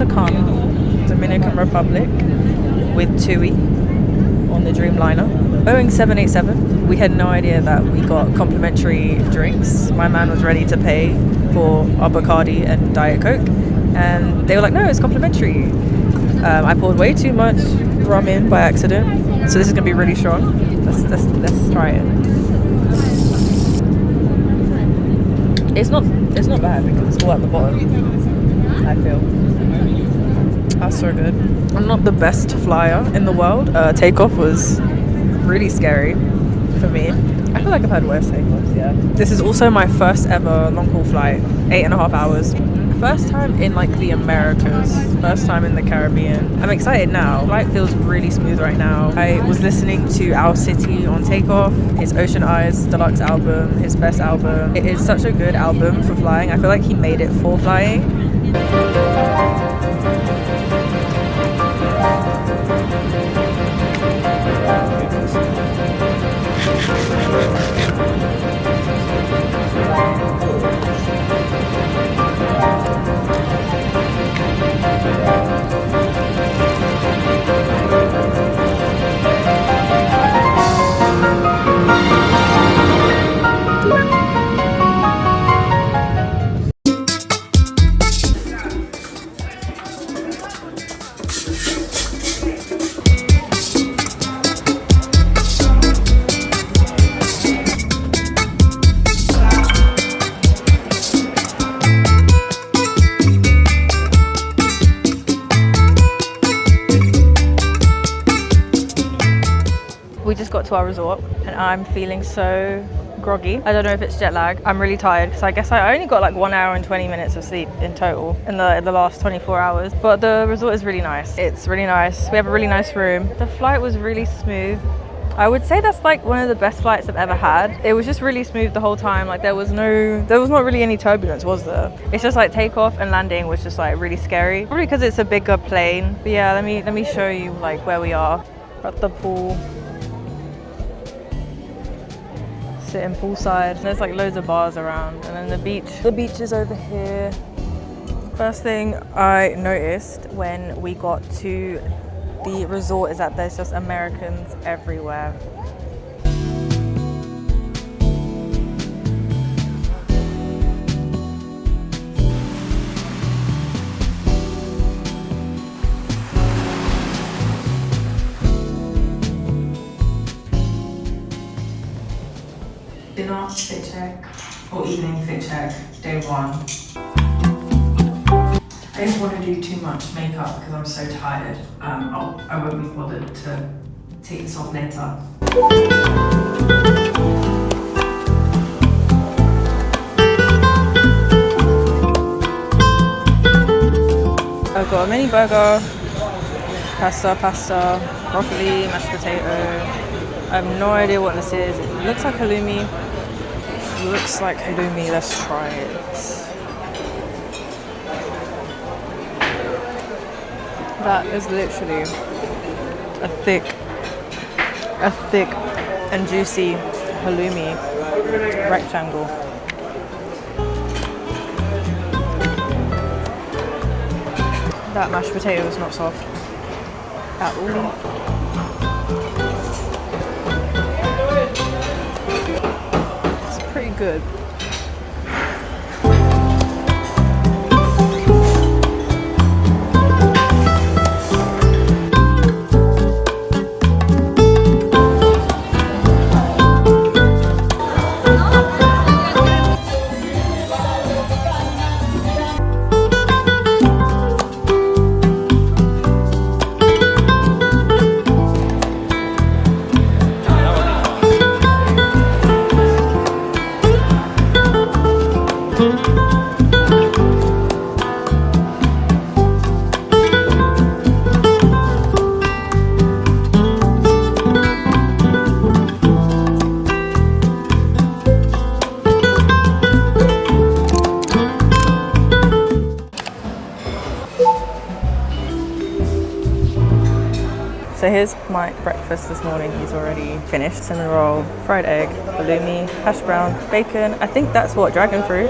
to Cana, Dominican Republic, with TUI on the Dreamliner. Boeing 787. We had no idea that we got complimentary drinks. My man was ready to pay for our Bacardi and Diet Coke, and they were like, no, it's complimentary. I poured way too much rum in by accident, so this is gonna be really strong. Let's try it. It's not bad because it's all at the bottom, I feel. That's so good. I'm not the best flyer in the world. Takeoff was really scary for me. I feel like I've had worse takeoffs, yeah. This is also my first ever long haul flight, 8.5 hours. First time in like the Americas, first time in the Caribbean. I'm excited now. Flight feels really smooth right now. I was listening to Our City on takeoff, his Ocean Eyes deluxe album, his best album. It is such a good album for flying. I feel like he made it for flying. We just got to our resort and I'm feeling so groggy. I don't know if it's jet lag. I'm really tired because I guess I only got like 1 hour and 20 minutes of sleep in total in the last 24 hours. But the resort is really nice. It's really nice. We have a really nice room. The flight was really smooth. I would say that's like one of the best flights I've ever had. It was just really smooth the whole time. Like there was not really any turbulence, was there? It's just like takeoff and landing was just like really scary. Probably because it's a bigger plane. But yeah, let me show you like where we are. We're at the pool. Sitting poolside. There's like loads of bars around, and then the beach is over here. First thing I noticed when we got to the resort is that there's just Americans everywhere. Dinner fit check, or evening fit check, day 1. I didn't want to do too much makeup because I'm so tired. I won't be bothered to take this off later. I've got a mini burger, pasta, broccoli, mashed potato. I have no idea what this is. It looks like halloumi. Let's try it. That is literally a thick and juicy halloumi rectangle. That mashed potato is not soft at all. It's pretty good. So here's my breakfast this morning. He's already finished. Cinnamon roll, fried egg, halloumi, hash brown, bacon. I think that's what, dragon fruit,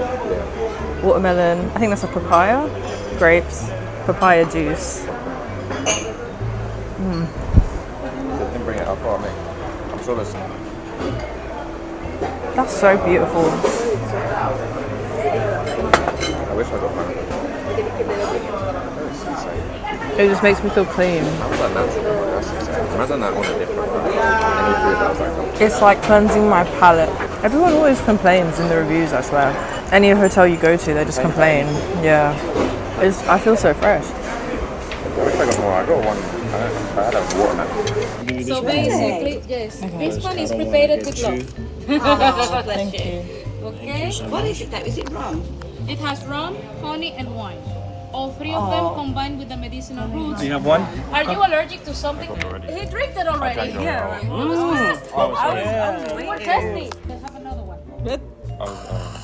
watermelon. I think that's a papaya, grapes, papaya juice. Didn't bring it up for me. I'm sure there's. That's so beautiful. I wish I got one. It just makes me feel clean. How was that natural? That's insane. Imagine that on a different any food that was like It's like cleansing my palate. Everyone always complains in the reviews, I swear. Any hotel you go to, they just complain. Yeah. I feel so fresh. I wish I got more. I got one. I had a watermelon. So basically, yes, this one is prepared with love. Thank you. Okay? What is it though? Is it rum? It has rum, honey, and wine. All three of them combined with the medicinal roots. Do you have one? Are you allergic to something? He drank it already. Yeah. We were testing. Let's have another one. That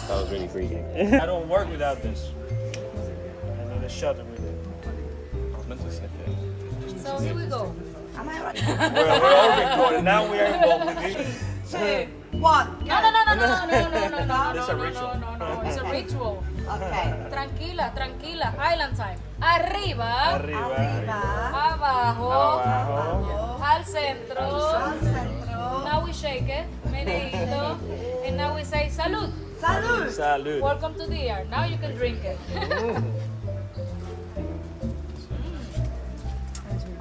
was really freaky. I don't work without this. I need a shot with it. I was meant to sniff it. So here we go. Am I right? We're all recording. Now we are involved with it. 2, 1. No. It's a ritual. No. It's a ritual. Okay. Tranquila. Island time. Arriba. Abajo. Al centro. Now we shake it. Meneito. And now we say salud. Salud. Salud. Welcome to the air. Now you can drink it.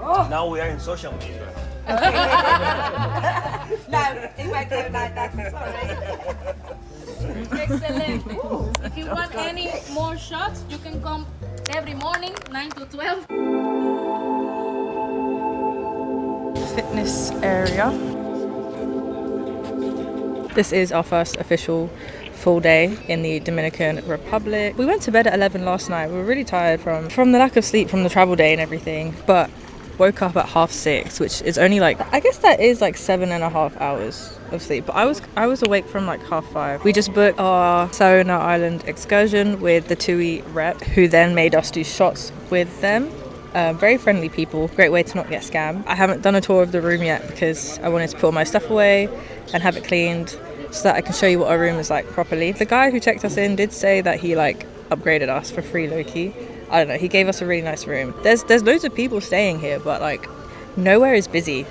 Now we are in social media. No, it won't go like that. Sorry. Excellent. If you want any more shots, you can come every morning, 9 to 12. Fitness area. This is our first official full day in the Dominican Republic. We went to bed at 11 last night. We were really tired from the lack of sleep from the travel day and everything, but woke up at 6:30, which is only like, I guess that is like 7.5 hours of sleep, but I was awake from like 5:30. We just booked our Saona Island excursion with the TUI rep, who then made us do shots with them. Very friendly people, great way to not get scammed. I haven't done a tour of the room yet because I wanted to put all my stuff away and have it cleaned so that I can show you what our room is like properly. The guy who checked us in did say that he like upgraded us for free low-key. I don't know, he gave us a really nice room. There's loads of people staying here, but like nowhere is busy.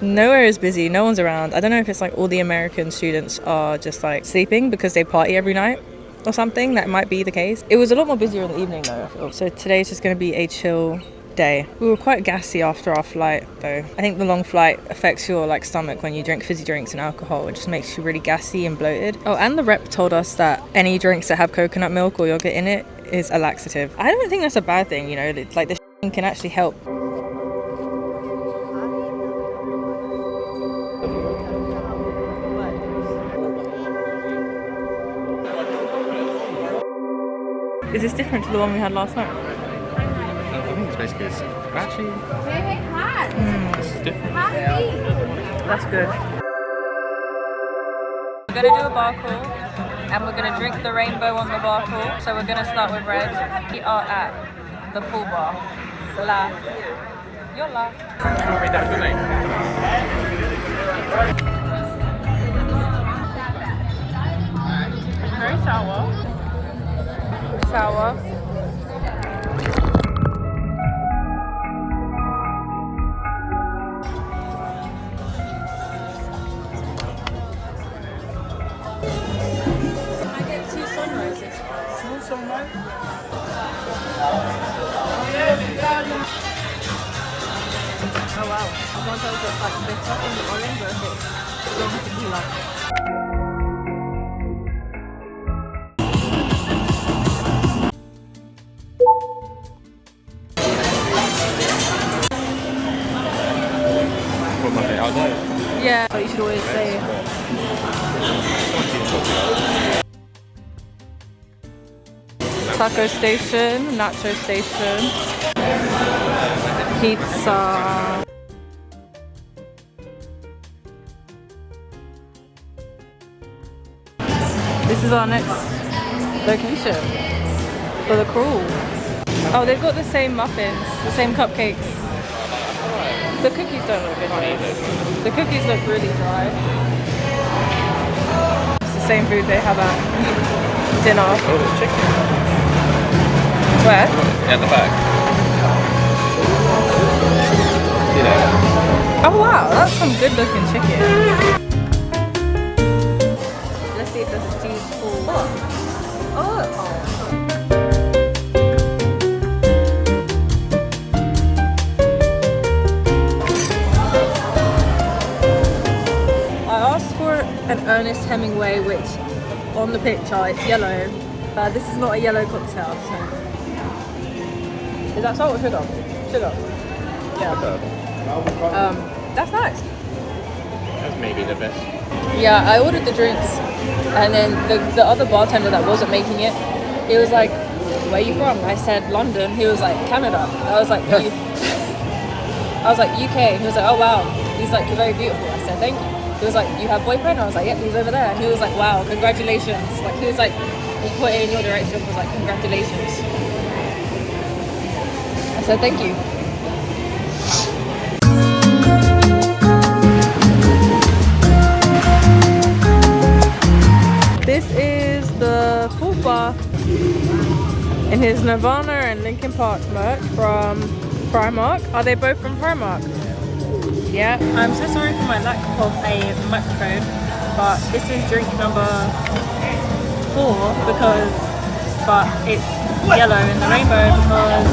Nowhere is busy, no one's around. I don't know if it's like all the American students are just like sleeping because they party every night or something. That might be the case. It was a lot more busier in the evening though. So today's just going to be a chill day. We were quite gassy after our flight though. I think the long flight affects your like stomach when you drink fizzy drinks and alcohol. It just makes you really gassy and bloated. Oh, and the rep told us that any drinks that have coconut milk or yogurt in it is a laxative. I don't think that's a bad thing, you know, like the can actually help. Is this different to the one we had last night? I think it's basically actually this is different. That's good. We're gonna do a bar crawl and we're gonna drink the rainbow on the bar crawl. So we're gonna start with red. We are at the pool bar. La. Yola. Very sour. Sour. Oh wow, I can't tell if it's like bitter in the orange or if it's strong tequila. Put my feet out there. Yeah, but you should always say. Taco station, nacho station, pizza. This is our next location for the crawl. Oh, they've got the same muffins, the same cupcakes. The cookies don't look good to me. The cookies look really dry. It's the same food they have at dinner. Oh, there's chicken. Where? Yeah, in the back. Oh wow, that's some good looking chicken. Let's see if there's a cheese pool. Oh. I asked for an Ernest Hemingway, which on the picture it's yellow, but this is not a yellow cocktail. So. Is that salt or sugar? Sugar. Yeah. That's nice. That's maybe the best. Yeah, I ordered the drinks, and then the other bartender that wasn't making it, he was like, "Where are you from?" I said London. He was like, "Canada." I was like, I was like, UK. He was like, "Oh wow." He's like, "You're very beautiful." I said, "Thank you." He was like, "You have boyfriend?" I was like, "Yep, he's over there." And he was like, "Wow, congratulations." Like he was like, he pointed in your direction, was like, "Congratulations." I said, "Thank you." This is the full bar in his Nirvana and Linkin Park merch from Primark. Are they both from Primark? Yeah. I'm so sorry for my lack of a microphone, but this is drink number 4 but it's yellow in the rainbow because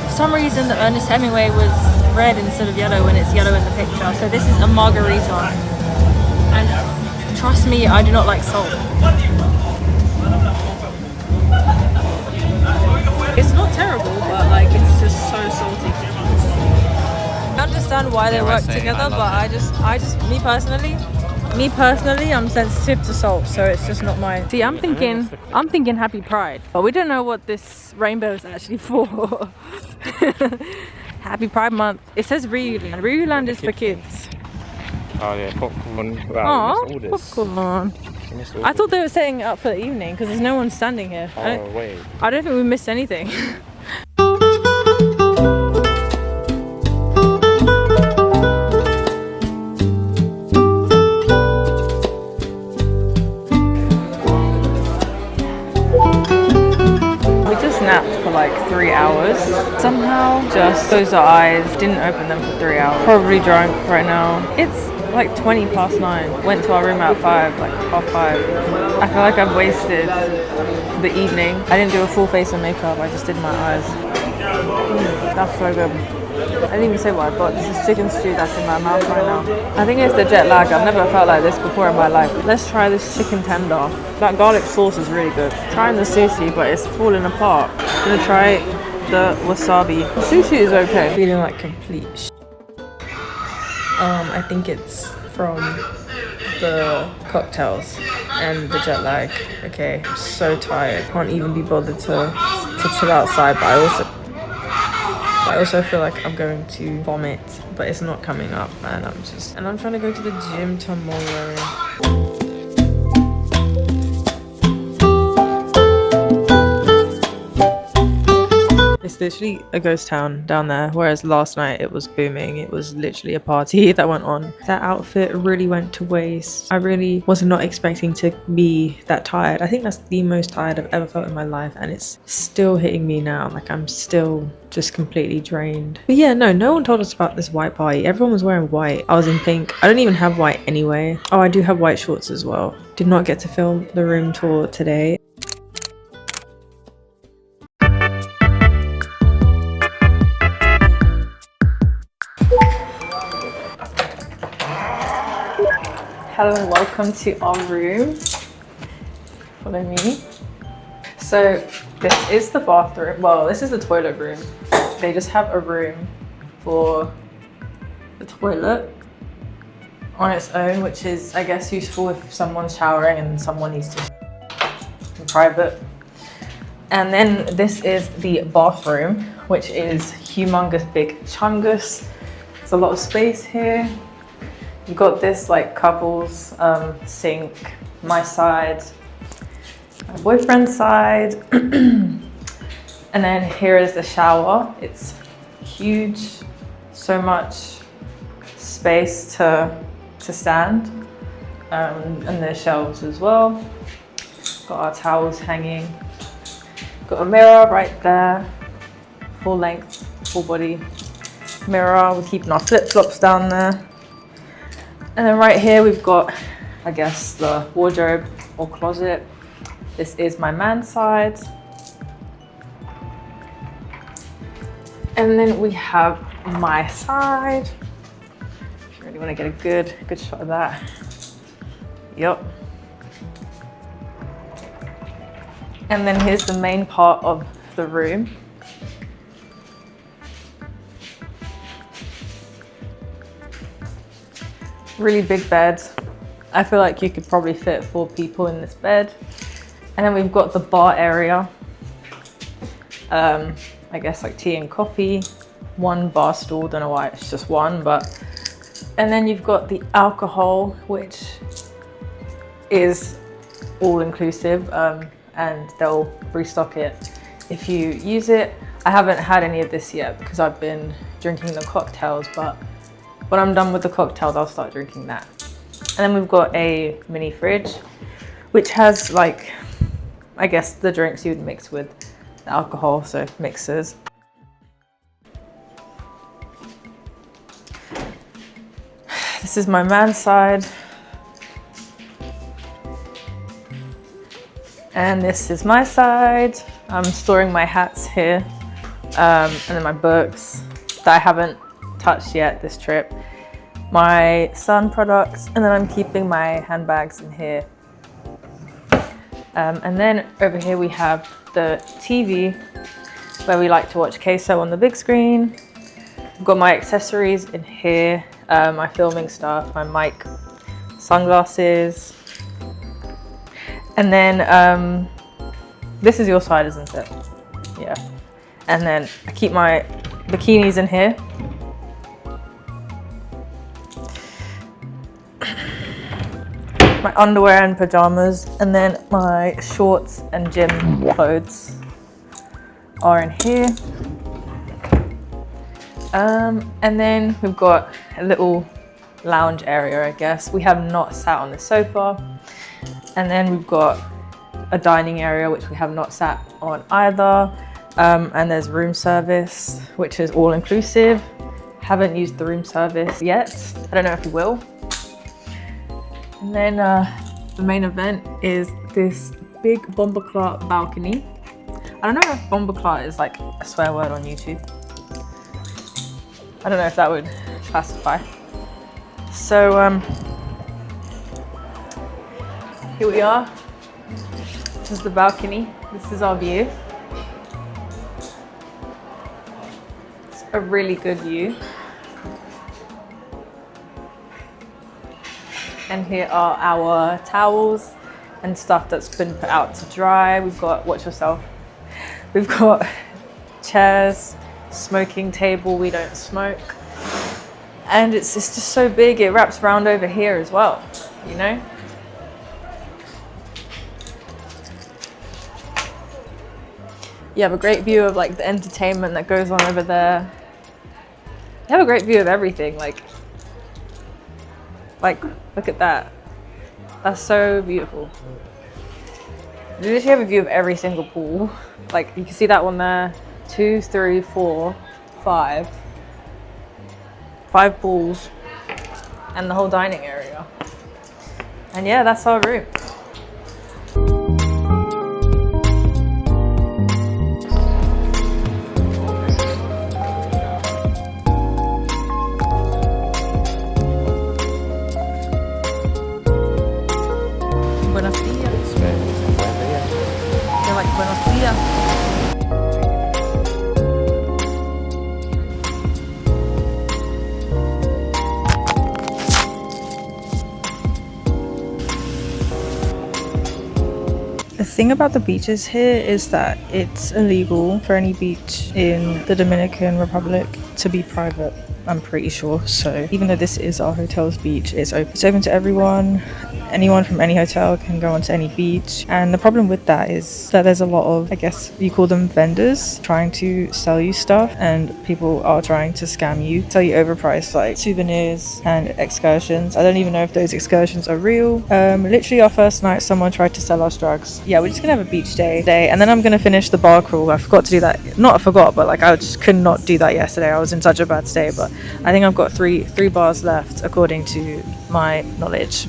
for some reason the Ernest Hemingway was red instead of yellow when it's yellow in the picture. So this is a margarita. And trust me, I do not like salt. It's not terrible, but like it's just so salty. I understand why they work together, but I just me personally, I'm sensitive to salt, so it's just not my. See, I'm thinking Happy Pride, but we don't know what this rainbow is actually for. Happy Pride Month. It says RIU Land. RIU Land is for kids. Oh yeah, popcorn. Wow, we missed all this. Popcorn. I thought they were setting it up for the evening because there's no one standing here. Oh wait. I don't think we missed anything. We just napped for like 3 hours. Somehow just closed our eyes, didn't open them for 3 hours. Probably drunk right now. It's like 20 past 9. Went to our room at 5, like half 5. I feel like I've wasted the evening. I didn't do a full face of makeup, I just did my eyes. That's so good. I didn't even say what I got. This is chicken stew that's in my mouth right now. I think it's the jet lag. I've never felt like this before in my life. Let's try this chicken tender. That garlic sauce is really good. Trying the sushi, but it's falling apart. I'm gonna try the wasabi. The sushi is okay. Feeling like complete I think it's from the cocktails and the jet lag. Okay, I'm so tired. Can't even be bothered to chill outside, but I also feel like I'm going to vomit, but it's not coming up, and I'm trying to go to the gym tomorrow. It's literally a ghost town down there, whereas last night it was booming. It was literally a party that went on. That outfit really went to waste. I really was not expecting to be that tired. I think that's the most tired I've ever felt in my life, and it's still hitting me now. Like I'm still just completely drained. But yeah, no one told us about this white party. Everyone was wearing white. I was in pink. I don't even have white anyway. Oh, I do have white shorts as well. Did not get to film the room tour today. Hello and welcome to our room. Follow me. So this is the bathroom. Well, this is the toilet room. They just have a room for the toilet on its own, which is, I guess, useful if someone's showering and someone needs to in private. And then this is the bathroom, which is humongous, big, chungus. There's a lot of space here. You've got this like couples sink, my side, my boyfriend's side, and then here is the shower. It's huge, so much space to stand, and there's shelves as well. Got our towels hanging. Got a mirror right there, full length, full body. mirror. We're keeping our flip-flops down there. And then right here we've got, I guess, the wardrobe or closet. This is my man's side. And then we have my side. If you really want to get a good shot of that. Yep. And then here's the main part of the room. Really big bed. I feel like you could probably fit 4 people in this bed. And then we've got the bar area. I guess like tea and coffee. 1 bar stool, don't know why it's just 1, but. And then you've got the alcohol, which is all inclusive, and they'll restock it if you use it. I haven't had any of this yet because I've been drinking the cocktails, but when I'm done with the cocktails, I'll start drinking that. And then we've got a mini fridge, which has like, I guess the drinks you'd mix with the alcohol, so mixers. This is my man's side. And this is my side. I'm storing my hats here, and then my books that I haven't touched yet this trip. My sun products, and then I'm keeping my handbags in here. And then over here we have the TV where we like to watch Queso on the big screen. I've got my accessories in here, my filming stuff, my mic, sunglasses. And then this is your side, isn't it? Yeah. And then I keep my bikinis in here. My underwear and pajamas, and then my shorts and gym clothes are in here. And then we've got a little lounge area, I guess. We have not sat on the sofa. And then we've got a dining area, which we have not sat on either. And there's room service, which is all inclusive. Haven't used the room service yet. I don't know if we will. And then the main event is this big bombaclat balcony. I don't know if bombaclat is like a swear word on YouTube. I don't know if that would classify. So here we are. This is the balcony. This is our view. It's a really good view. And here are our towels and stuff that's been put out to dry. We've got, watch yourself. We've got chairs, smoking table, we don't smoke. And it's just so big, it wraps around over here as well, you know? You have a great view of like the entertainment that goes on over there. You have a great view of everything, like look at that. That's so beautiful. You literally have a view of every single pool. Like you can see that one there, 2, 3, 4, 5. 5 pools and the whole dining area. And yeah, that's our room. Buenos dias. They're like buenos dias. The thing about the beaches here is that it's illegal for any beach in the Dominican Republic to be private. I'm pretty sure. So even though this is our hotel's beach, it's open to everyone. Anyone from any hotel can go onto any beach. And the problem with that is that there's a lot of, I guess you call them vendors, trying to sell you stuff, and people are trying to scam you, sell you overpriced like souvenirs and excursions. I don't even know if those excursions are real. Literally our first night, someone tried to sell us drugs. Yeah, we're just gonna have a beach day today, and then I'm gonna finish the bar crawl. I forgot to do that. Not I forgot, but like I just could not do that yesterday. I was in such a bad state, but I think I've got three bars left according to my knowledge.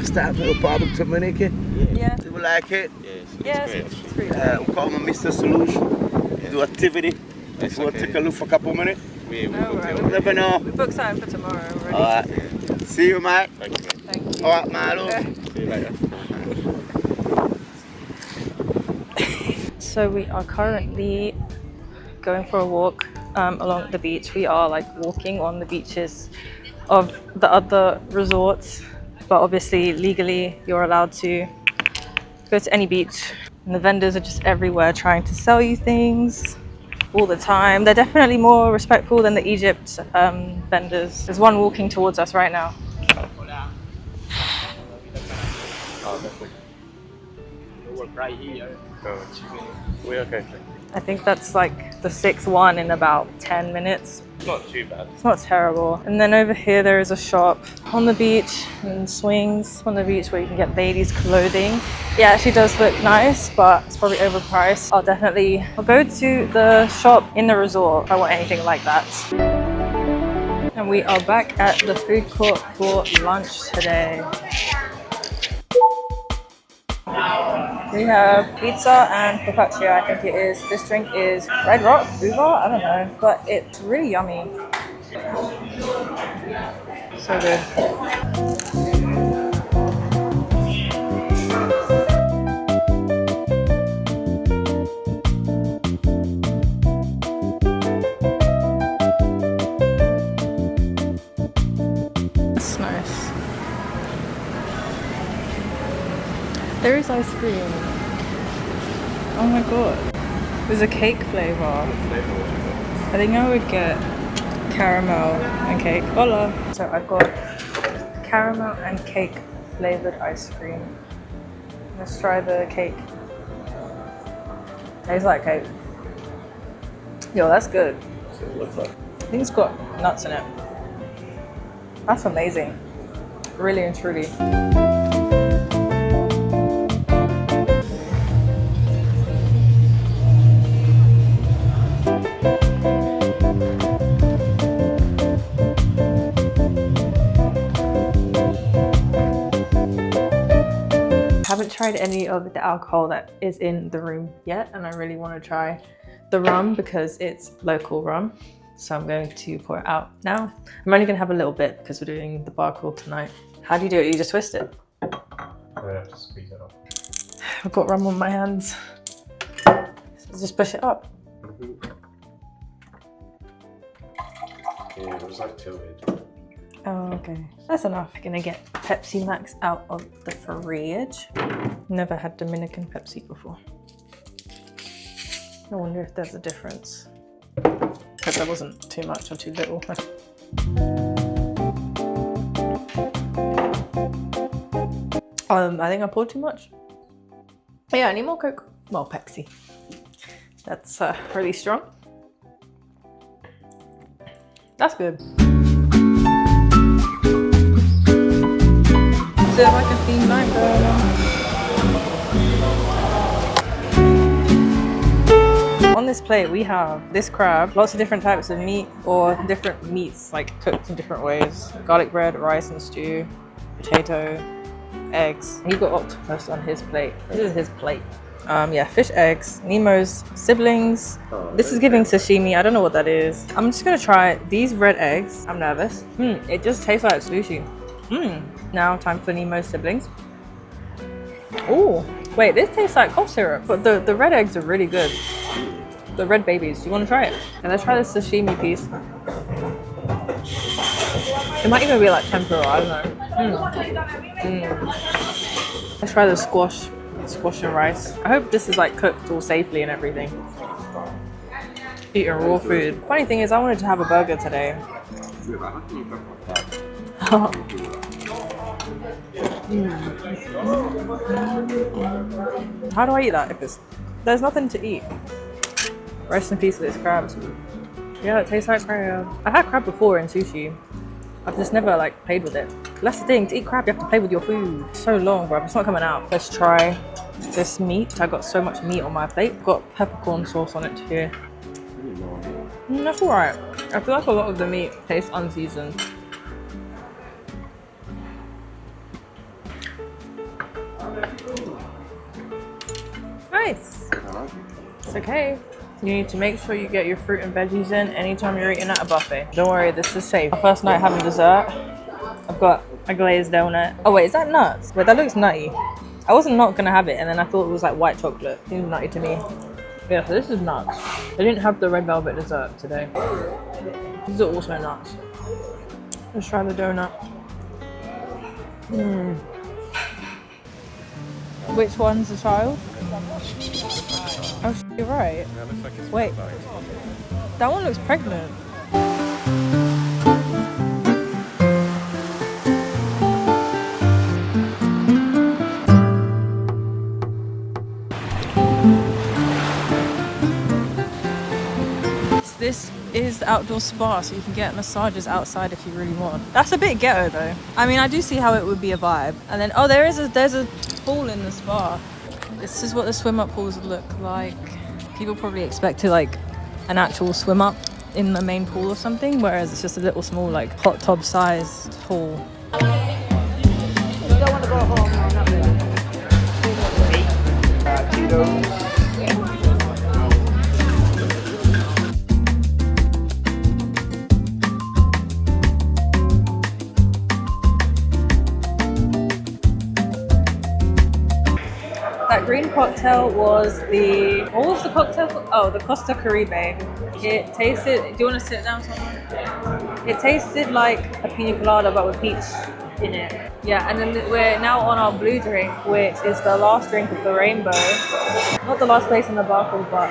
Start little barbecue Monica. Yeah. Do you like it? Yes, it's pretty We'll call him Mr. Solution. Do activity. If you want to take a look for a couple minutes. We never know. We booked time for tomorrow already. Alright. See you, mate. Thank you, mate. Thank you. Alright, Marlo. See you later. So we are currently going for a walk along the beach. We are like walking on the beaches of the other resorts, but obviously legally you're allowed to go to any beach. And the vendors are just everywhere trying to sell you things all the time. They're definitely more respectful than the Egypt vendors. There's one walking towards us right now. Right here. We're okay. I think that's like the 6th one in about 10 minutes. It's not too bad. It's not terrible. And then over here there is a shop on the beach and swings on the beach where you can get ladies' clothing. It actually does look nice, but it's probably overpriced. I'll go to the shop in the resort if I want anything like that. And we are back at the food court for lunch today. We have pizza and focaccia, I think it is. This drink is Red Rock, Uva, I don't know, but it's really yummy. So good. That's nice. There is ice cream. Oh my god. There's a cake flavor. I think I would get caramel and cake. Hola. So I've got caramel and cake flavored ice cream. Let's try the cake. Tastes like cake. Yo, that's good. I think it's got nuts in it. That's amazing. Really and truly. I haven't tried any of the alcohol that is in the room yet, and I really want to try the rum because it's local rum. So I'm going to pour it out now. I'm only going to have a little bit because we're doing the bar crawl tonight. How do you do it? You just twist it? I have to squeeze it off. I've got rum on my hands. So just push it up. Yeah, it was like tilted. Oh, okay. That's enough. I'm gonna get Pepsi Max out of the fridge. Never had Dominican Pepsi before. I wonder if there's a difference. Hope that wasn't too much or too little. I think I poured too much. Yeah, I need more Coke. Well, Pepsi. That's really strong. That's good. Is it like a theme night burger? On this plate we have this crab, lots of different types of meat or different meats like cooked in different ways. Garlic bread, rice and stew, potato, eggs. He got octopus on his plate. This is his plate. Yeah, fish eggs, Nemo's siblings. This is giving sashimi. I don't know what that is. I'm just gonna try these red eggs. I'm nervous. It just tastes like sushi. Now time for Nemo's siblings. Oh, wait, this tastes like cough syrup, but the red eggs are really good. The red babies. Do you want to try it? And let's try this sashimi piece. It might even be like tempura. I don't know. Let's try the squash and rice. I hope this is like cooked all safely and everything. Eating raw food. Funny thing is, I wanted to have a burger today. How do I eat that if there's nothing to eat? Rest in peace with this crab. Yeah, it tastes like crab. I've had crab before in sushi. I've just never like played with it. That's the thing, to eat crab you have to play with your food. It's so long, bro. It's not coming out. Let's try this meat. I got so much meat on my plate. Got peppercorn sauce on it too. That's alright. I feel like a lot of the meat tastes unseasoned. Nice. It's okay. You need to make sure you get your fruit and veggies in anytime you're eating at a buffet. Don't worry, this is safe. Our first night having dessert. I've got a glazed donut. Oh wait, is that nuts? Wait, that looks nutty. I wasn't not gonna have it and then I thought it was like white chocolate. Seems nutty to me. Yeah, so this is nuts. They didn't have the red velvet dessert today. These are also nuts. Let's try the donut. Which one's a child? Oh, you're right. That looks like it's Wait, that one looks pregnant. This is the outdoor spa, so you can get massages outside if you really want. That's a bit ghetto though. I mean, I do see how it would be a vibe. And then, oh, there's a pool in the spa. This is what the swim up pools look like. People probably expect like an actual swim up in the main pool or something, whereas it's just a little small like hot tub sized pool. You don't want to go home, no, not really. Tito's. That green cocktail was what was the cocktail called? Oh, the Costa Caribe. It tasted, do you want to sit down somewhere? It tasted like a pina colada but with peach in it. Yeah, and then we're now on our blue drink, which is the last drink of the rainbow. Not the last place in the bar, but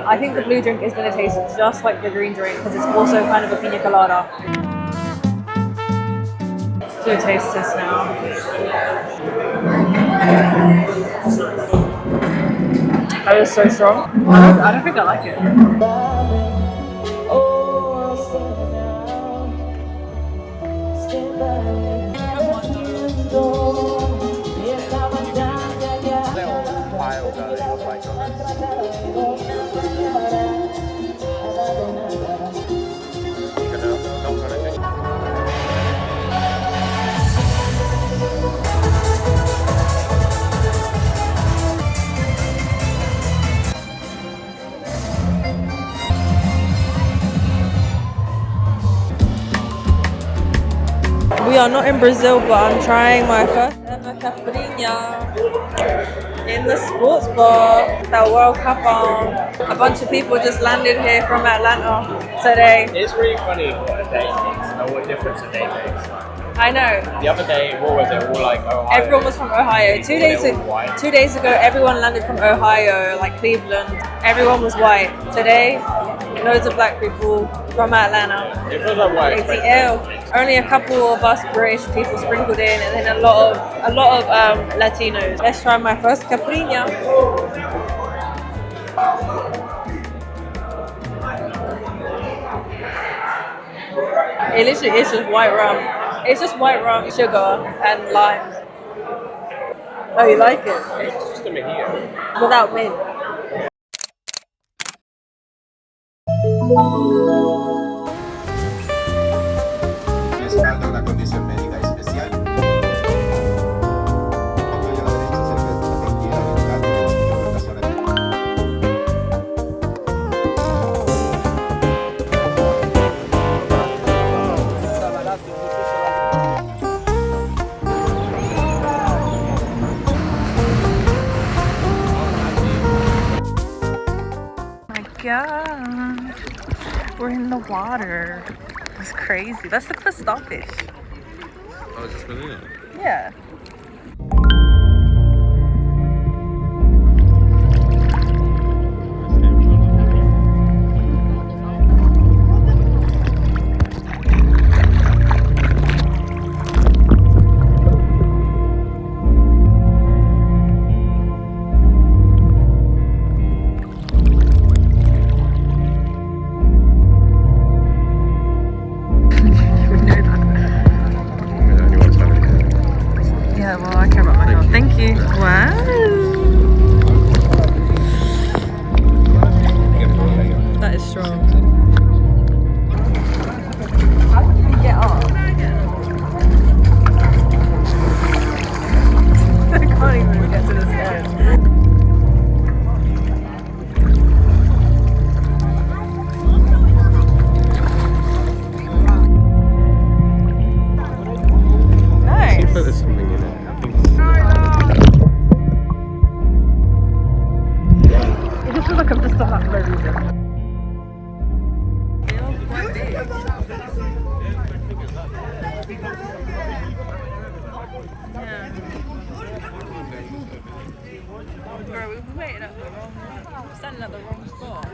I think the blue drink is going to taste just like the green drink because it's also kind of a pina colada. Let's do a taste test now. That is so strong. I don't think I like it. We are not in Brazil, but I'm trying my first ever caipirinha in the sports bar. That World Cup on. A bunch of people just landed here from Atlanta today. It's really funny what a day makes, or what difference a day makes. I know. The other day, what was it? All like Ohio. Everyone was from Ohio. 2 days ago, everyone landed from Ohio, like Cleveland. Everyone was white. Today, Loads of black people from Atlanta. It feels like white. ATL. Only a couple of us British people sprinkled in, and then a lot of Latinos. Let's try my first caipirinha. It literally is just white rum. It's just white rum, sugar, and lime. Oh, you like it? It's just a mojito. Without mint. Respalda una condición médica especial. Apoyo a la derecha cerca de la tecnología oriental de la interpretación. My God, we're in the water. It's crazy. Let's look for starfish. Oh, is this vanilla? Yeah. Yeah, well, I care about my health. Thank you. Wow. That is strong. How did we get up? I can't even get to the stairs. I think there's something in it. I think it's... It just feels like I'm just done that for no reason. Bro, we waited at the wrong, standing at the wrong spot.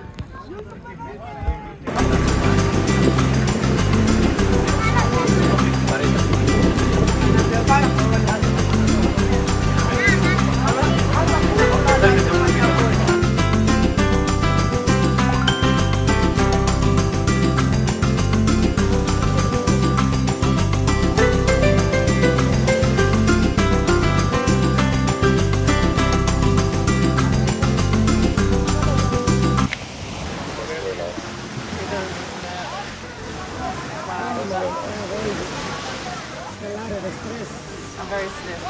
I'm very stiff.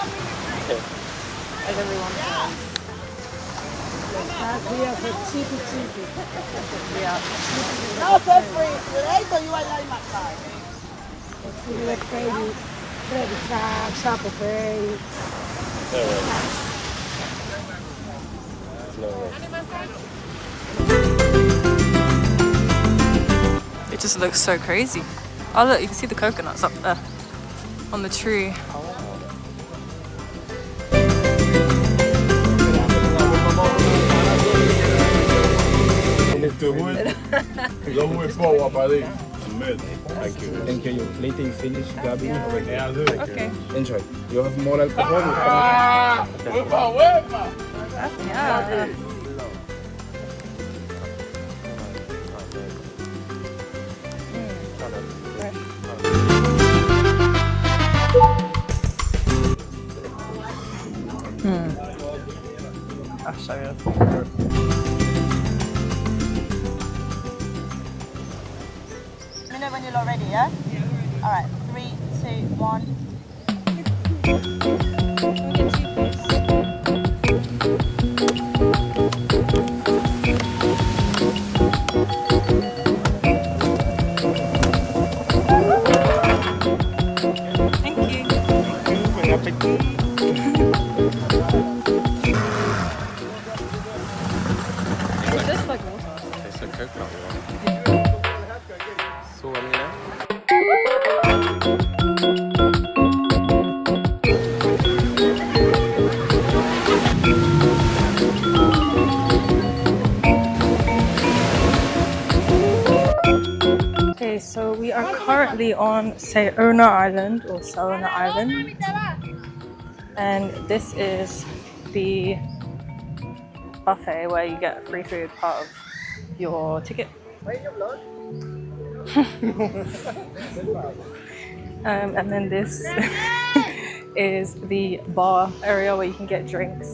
As everyone says. Yeah. No, that's free. Later you are like my side. Credit card, Apple Pay. It just looks so crazy. Oh look, you can see the coconuts up there on the tree. Thank you. Thank you. Later you finish, Gabby. Okay. Enjoy. You have more alcohol? Yeah. I'll show you. Let me know when you're all ready, yeah? All right, 3, 2, 1. It's just like water. It's a coconut water. So, I mean, currently on Saona Island or Saona Island, and this is the buffet where you get free food part of your ticket. And then this is the bar area where you can get drinks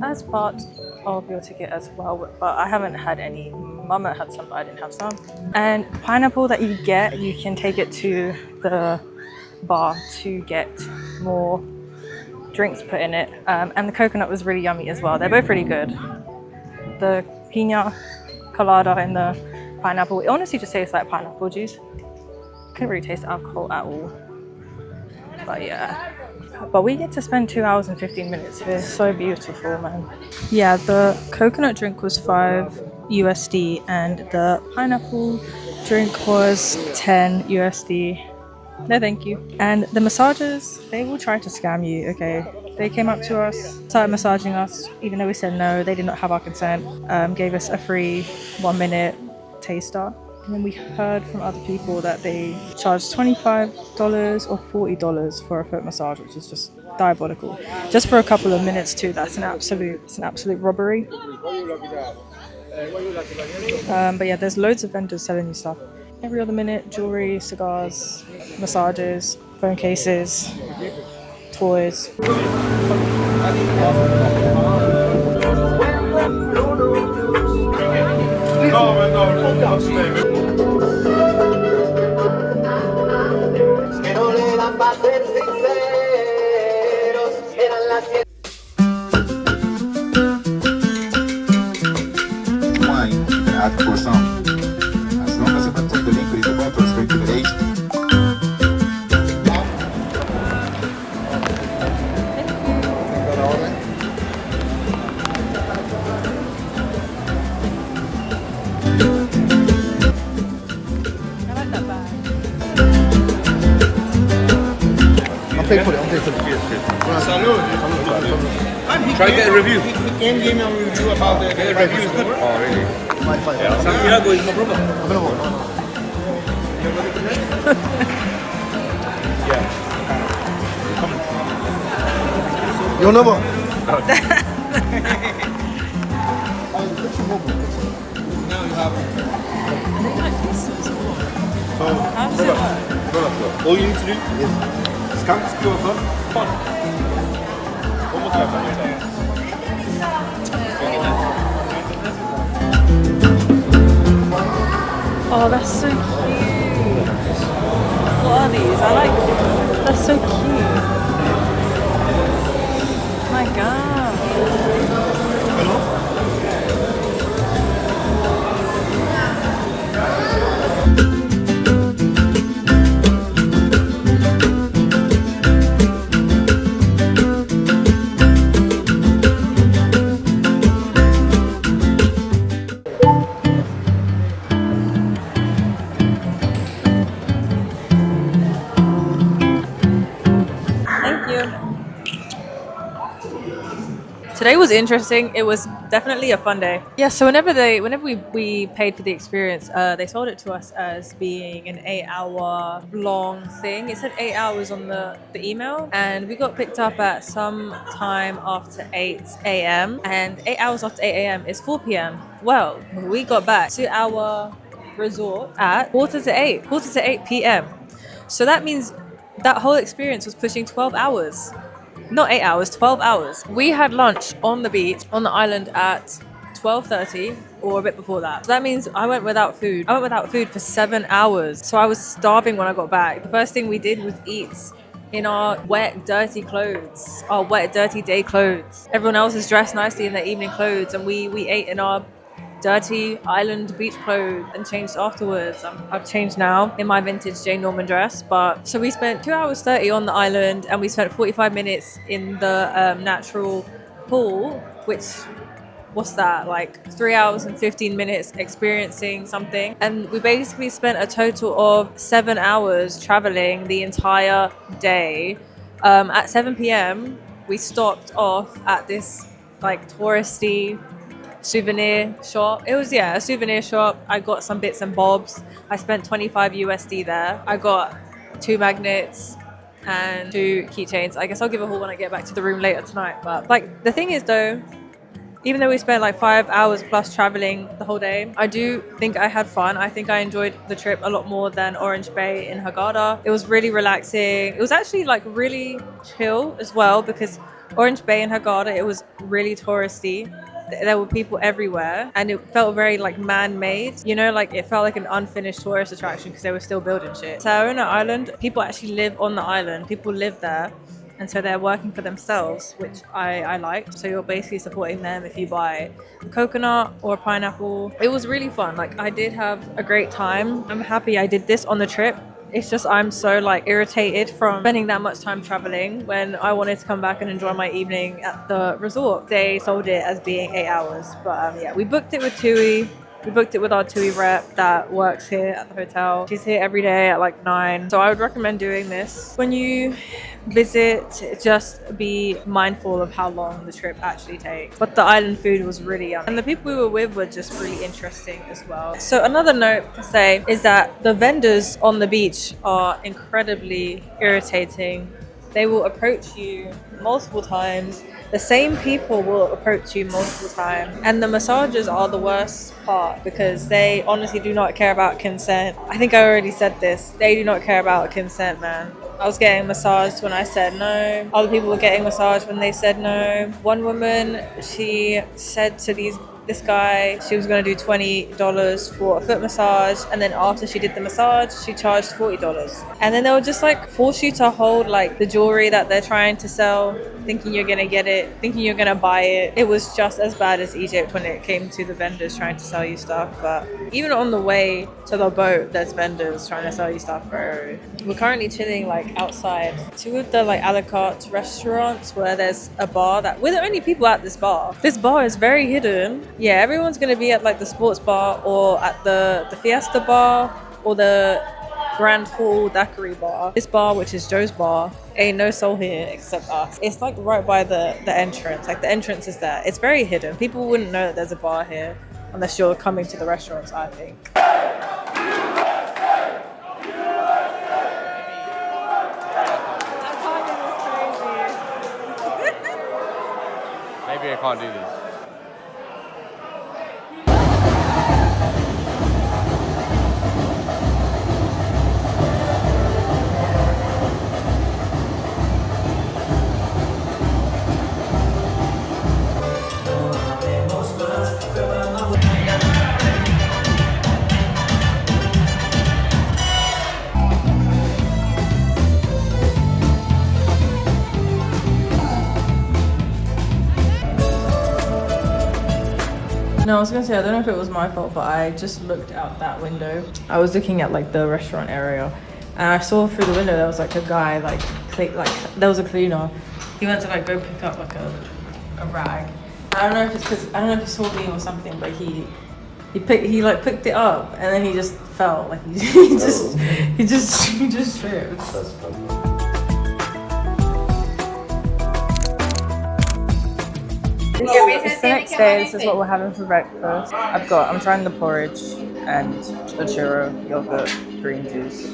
as part of your ticket as well, but I haven't had any. Mama had some, but I didn't have some. And pineapple that you get, you can take it to the bar to get more drinks put in it. And the coconut was really yummy as well. They're both really good. The pina colada and the pineapple, it honestly just tastes like pineapple juice. Couldn't really taste alcohol at all. But yeah. But we get to spend 2 hours and 15 minutes here. So beautiful, man. Yeah, the coconut drink was $5 USD and the pineapple drink was $10 USD. No, thank you. And the massages, they will try to scam you, okay? They came up to us, started massaging us, even though we said no, they did not have our consent, gave us a free 1-minute taster. And then we heard from other people that they charge $25 or $40 for a foot massage, which is just diabolical. Just for a couple of minutes too, it's an absolute robbery. But yeah, there's loads of vendors selling you stuff. Every other minute, jewelry, cigars, massages, phone cases, toys. Wine, you can add croissant. As long as you contain the liquid, the water is going to be aged. I like that bag. I'll pay for it. Try to get a review. He can give me a review about the Review is good. Oh, really? Santiago is no problem. Your number. Now you have How does it work? All you need to do is scan this QR code. One more time. Oh, that's so cute. What are these? I like. That's so cute. My God. Today was interesting. It was definitely a fun day. Yeah, so whenever we paid for the experience, they sold it to us as being an 8-hour long thing. It said 8 hours on the email, and we got picked up at some time after 8 a.m. and 8 hours after 8 a.m. is 4 p.m. Well, we got back to our resort at quarter to 8 p.m. So that means that whole experience was pushing 12 hours. Not 8 hours, 12 hours. We had lunch on the beach, on the island at 12:30 or a bit before that. So that means I went without food. I went without food for 7 hours. So I was starving when I got back. The first thing we did was eat in our wet, dirty clothes, our wet, dirty day clothes. Everyone else is dressed nicely in their evening clothes, and we ate in our dirty island beach clothes and changed afterwards. I've changed now in my vintage Jane Norman dress. But so we spent 2 hours 30 on the island, and we spent 45 minutes in the natural pool, which, what's that, like 3 hours and 15 minutes experiencing something. And we basically spent a total of 7 hours traveling the entire day. At 7 p.m. we stopped off at this like touristy souvenir shop. It was, yeah, a souvenir shop. I got some bits and bobs. I spent 25 USD there. I got 2 magnets and 2 keychains. I guess I'll give a haul when I get back to the room later tonight. But like the thing is though, even though we spent like 5 hours plus traveling the whole day, I do think I had fun. I think I enjoyed the trip a lot more than Orange Bay in Hurghada. It was really relaxing. It was actually like really chill as well, because Orange Bay in Hurghada, it was really touristy. There were people everywhere and it felt very like man-made, you know, like it felt like an unfinished tourist attraction because they were still building shit. Saona Island, people actually live on the island. People live there. And so they're working for themselves, which I liked. So you're basically supporting them if you buy a coconut or a pineapple. It was really fun. Like I did have a great time. I'm happy I did this on the trip. It's just I'm so like irritated from spending that much time traveling when I wanted to come back and enjoy my evening at the resort. They sold it as being 8 hours. But yeah, we booked it with TUI. We booked it with our TUI rep that works here at the hotel. She's here every day at like 9. So I would recommend doing this. When you visit, just be mindful of how long the trip actually takes. But the island food was really yummy. And the people we were with were just really interesting as well. So another note to say is that the vendors on the beach are incredibly irritating. They will approach you multiple times. The same people will approach you multiple times. And the massages are the worst part because they honestly do not care about consent. I think I already said this. They do not care about consent, man. I was getting massaged when I said no. Other people were getting massaged when they said no. One woman, she said to this guy she was going to do $20 for a foot massage, and then after she did the massage she charged $40, and then they would just like force you to hold like the jewelry that they're trying to sell, thinking you're gonna get it, thinking you're gonna buy it. It was just as bad as Egypt when it came to the vendors trying to sell you stuff. But even on the way to the boat there's vendors trying to sell you stuff, bro. We're currently chilling like outside 2 of the like a la carte restaurants where there's a bar that we're the only people at this bar. This bar is very hidden. Yeah, everyone's gonna be at like the sports bar or at the Fiesta bar or the Grand Hall Daiquiri bar. This bar, which is Joe's bar, ain't no soul here except us. It's like right by the entrance. Like the entrance is there. It's very hidden. People wouldn't know that there's a bar here unless you're coming to the restaurants, I think. Maybe I can't do this. No, I was gonna say, I don't know if it was my fault, but I just looked out that window. I was looking at like the restaurant area and I saw through the window there was like a guy like there was a cleaner. He went to like go pick up like a rag. I don't know if it's because I don't know if he saw me or something, but he picked it up and then he just fell. Like he just tripped. That's funny. It's the next day. This is what we're having for breakfast. I'm trying the porridge and the churro, yogurt, green juice.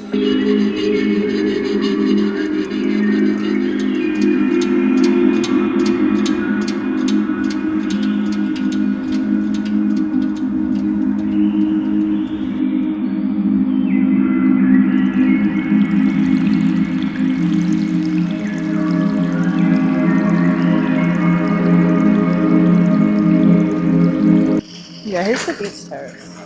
Yeah, here's the beach terrace.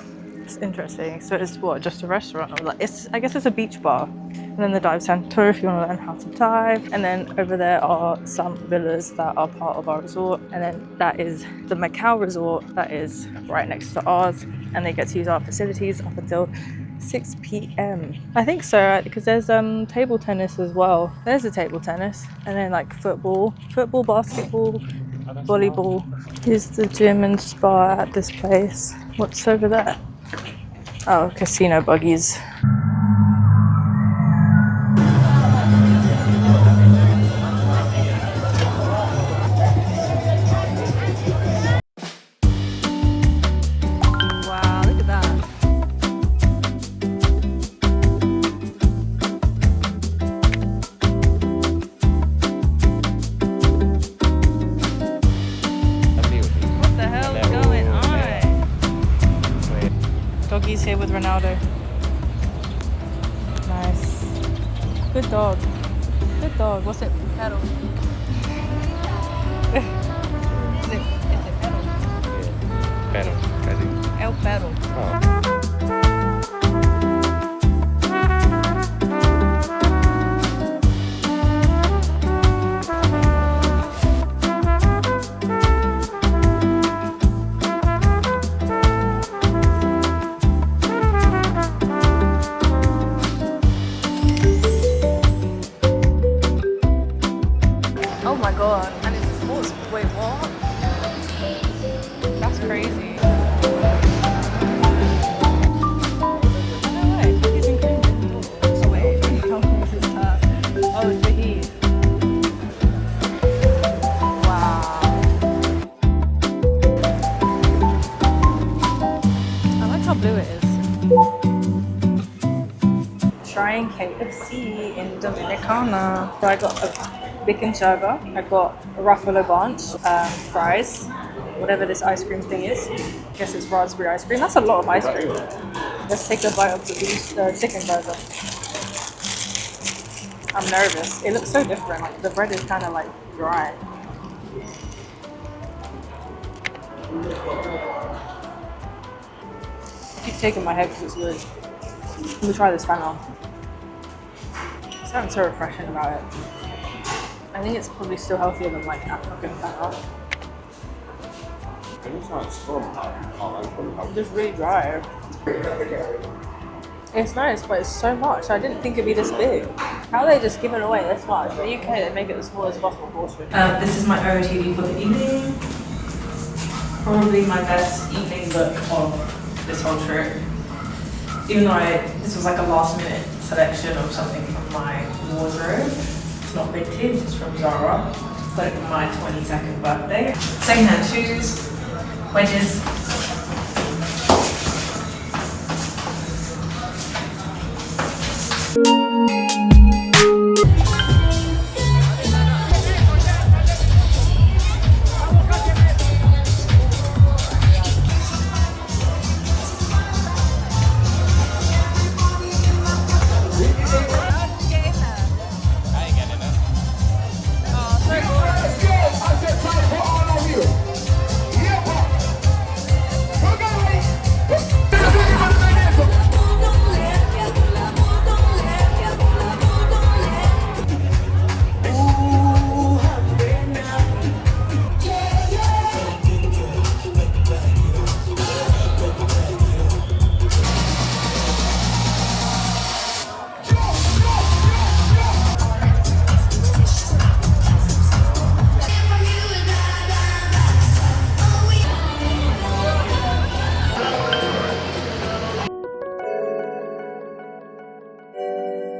It's interesting. So it's what, just a restaurant? Or like, I guess it's a beach bar. And then the dive center if you want to learn how to dive. And then over there are some villas that are part of our resort. And then that is the Macau resort that is right next to ours. And they get to use our facilities up until 6 p.m. I think so, because there's table tennis as well. There's a table tennis. And then like football, basketball, volleyball. Here's the gym and spa at this place. What's over there? Oh, casino buggies. Ronaldo. Nice. Good dog. Good dog. What's it? Pedal. Is it pedal? Pero, casi. El pedal. Oh. Oh my god. And it's sports. Wait, what? That's crazy. No way. Cookies and cream. Oh wait. Oh, this is her. Oh, it's the heat. Wow. I like how blue it is. Trying KFC in Dominicana. So I got a bacon burger. I got a Ruffalo bunch, fries, whatever this ice cream thing is. I guess it's raspberry ice cream. That's a lot of ice cream. Let's take a bite of the chicken burger. I'm nervous. It looks so different. Like the bread is kind of like dry. I keep taking my head because it's good. Let me try this fennel. There's something so refreshing about it. I think it's probably still healthier than like African fennel. It's just really dry. It's nice, but it's so much. I didn't think it'd be this big. How are they just giving away this much? In the UK, they make it the smallest possible portion. This is my OOTD for the evening. Probably my best evening look of this whole trip. Even though this was like a last minute selection of something from my wardrobe. It's not vintage, it's from Zara. Got it for my 22nd birthday. Secondhand shoes, wedges.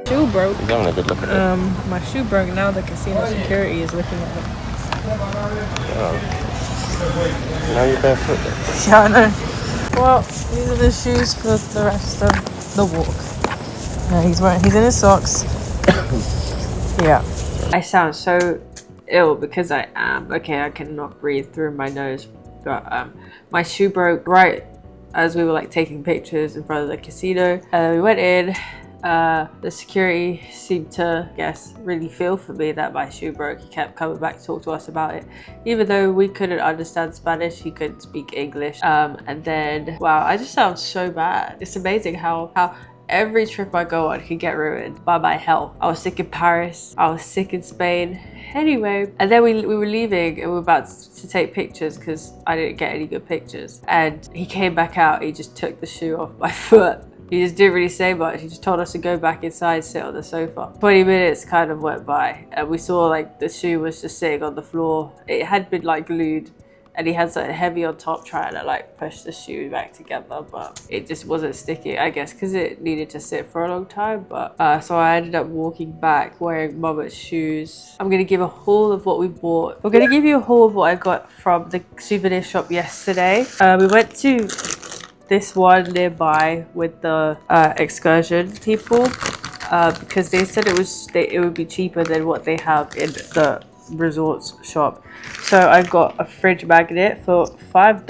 Shoe broke. He's having a good look at it. My shoe broke. Now the casino security is looking at it. Oh. Now you're barefoot then. Yeah, I know. Well, these are the shoes for the rest of the walk. He's in his socks. Yeah. I sound so ill because I am. Okay, I cannot breathe through my nose. But my shoe broke right as we were like taking pictures in front of the casino. We went in. The security seemed to, really feel for me that my shoe broke. He kept coming back to talk to us about it. Even though we couldn't understand Spanish, he couldn't speak English. And then, wow, I just sound so bad. It's amazing how every trip I go on can get ruined by my health. I was sick in Paris. I was sick in Spain. Anyway, and then we were leaving and we were about to take pictures because I didn't get any good pictures. And he came back out. He just took the shoe off my foot. He just didn't really say much. He just told us to go back inside, sit on the sofa. 20 minutes kind of went by and we saw like the shoe was just sitting on the floor. It had been like glued and he had something heavy on top trying to like push the shoe back together, but it just wasn't sticking, I guess because it needed to sit for a long time. But so I ended up walking back wearing Mama's shoes. I'm gonna give a haul of what we bought. We're gonna give you a haul of what I got from the souvenir shop yesterday. We went to this one nearby with the excursion people because they said it would be cheaper than what they have in the resorts shop. So I got a fridge magnet for $5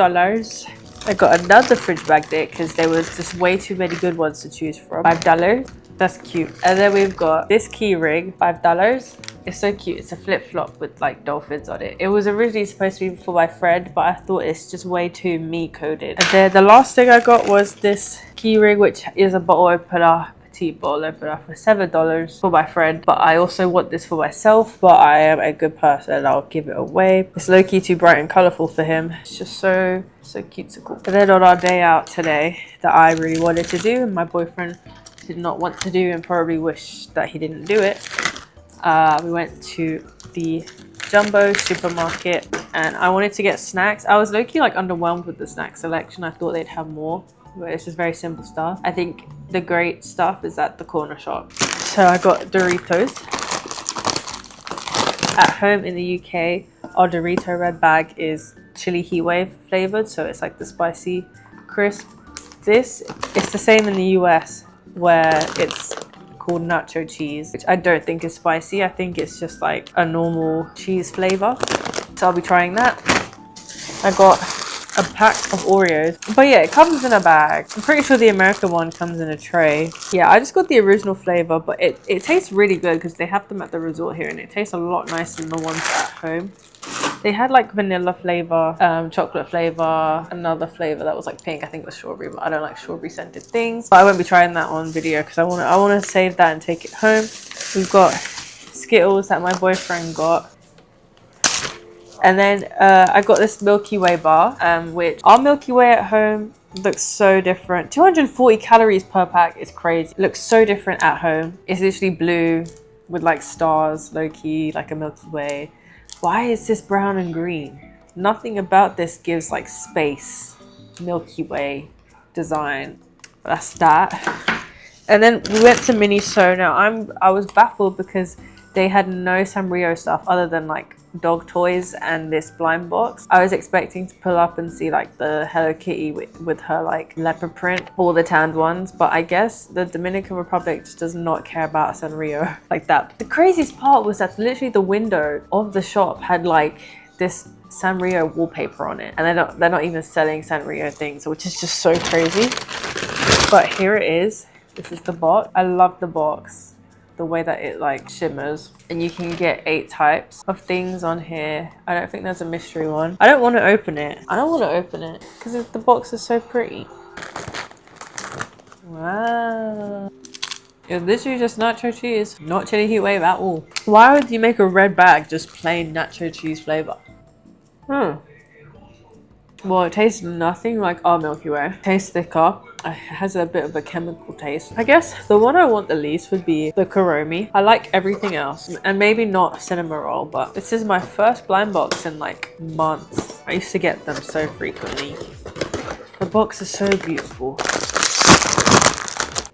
I got another fridge magnet because there was just way too many good ones to choose from. $5. That's cute. And then we've got this key ring, $5. It's so cute. It's a flip-flop with like dolphins on it. It was originally supposed to be for my friend, but I thought it's just way too me coded. And then the last thing I got was this key ring, which is a bottle opener, petite bottle opener for $7 for my friend. But I also want this for myself, but I am a good person and I'll give it away. It's low-key too bright and colourful for him. It's just so cute, so cool. And then on our day out today that I really wanted to do and my boyfriend did not want to do and probably wished that he didn't do it, we went to the Jumbo supermarket and I wanted to get snacks. I was low-key like underwhelmed with the snack selection. I thought they'd have more, but it's just very simple stuff. I think the great stuff is at the corner shop. So I got Doritos. At home in the UK, our Dorito red bag is chili heat wave flavored, so it's like the spicy crisp. This is the same in the US where it's called nacho cheese, which I don't think is spicy. I think it's just like a normal cheese flavor. So I'll be trying that. I got a pack of Oreos, but yeah, it comes in a bag. I'm pretty sure the American one comes in a tray. Yeah, I just got the original flavor, but it tastes really good because they have them at the resort here and it tastes a lot nicer than the ones at home. They had like vanilla flavor, chocolate flavor, another flavor that was like pink. I think it was strawberry, but I don't like strawberry scented things. But I won't be trying that on video because I want to save that and take it home. We've got Skittles that my boyfriend got. And then I got this Milky Way bar, which our Milky Way at home looks so different. 240 calories per pack is crazy. It looks so different at home. It's literally blue with like stars, low-key, like a Milky Way. Why is this brown and green? Nothing about this gives like space, Milky Way design. That's that. And then we went to Mini Saona. I was baffled because they had no Sanrio stuff other than like dog toys and this blind box. I was expecting to pull up and see like the Hello Kitty with her like leopard print, all the tanned ones, but I guess the Dominican Republic just does not care about Sanrio like that. The craziest part was that literally the window of the shop had like this Sanrio wallpaper on it, and they're not even selling Sanrio things, which is just so crazy. But here it is. This is the box. I love the box, the way that it like shimmers, and you can get 8 types of things on here. I don't think there's a mystery one. I don't want to open it. I don't want to open it because the box is so pretty. Wow. It's literally just nacho cheese, not chili heat wave at all. Why would you make a red bag just plain nacho cheese flavor? Well, it tastes nothing like our Milky Way. It tastes thicker. It has a bit of a chemical taste. I guess the one I want the least would be the Kuromi. I like everything else, and maybe not cinnamon roll, but this is my first blind box in like months. I used to get them so frequently. The box is so beautiful.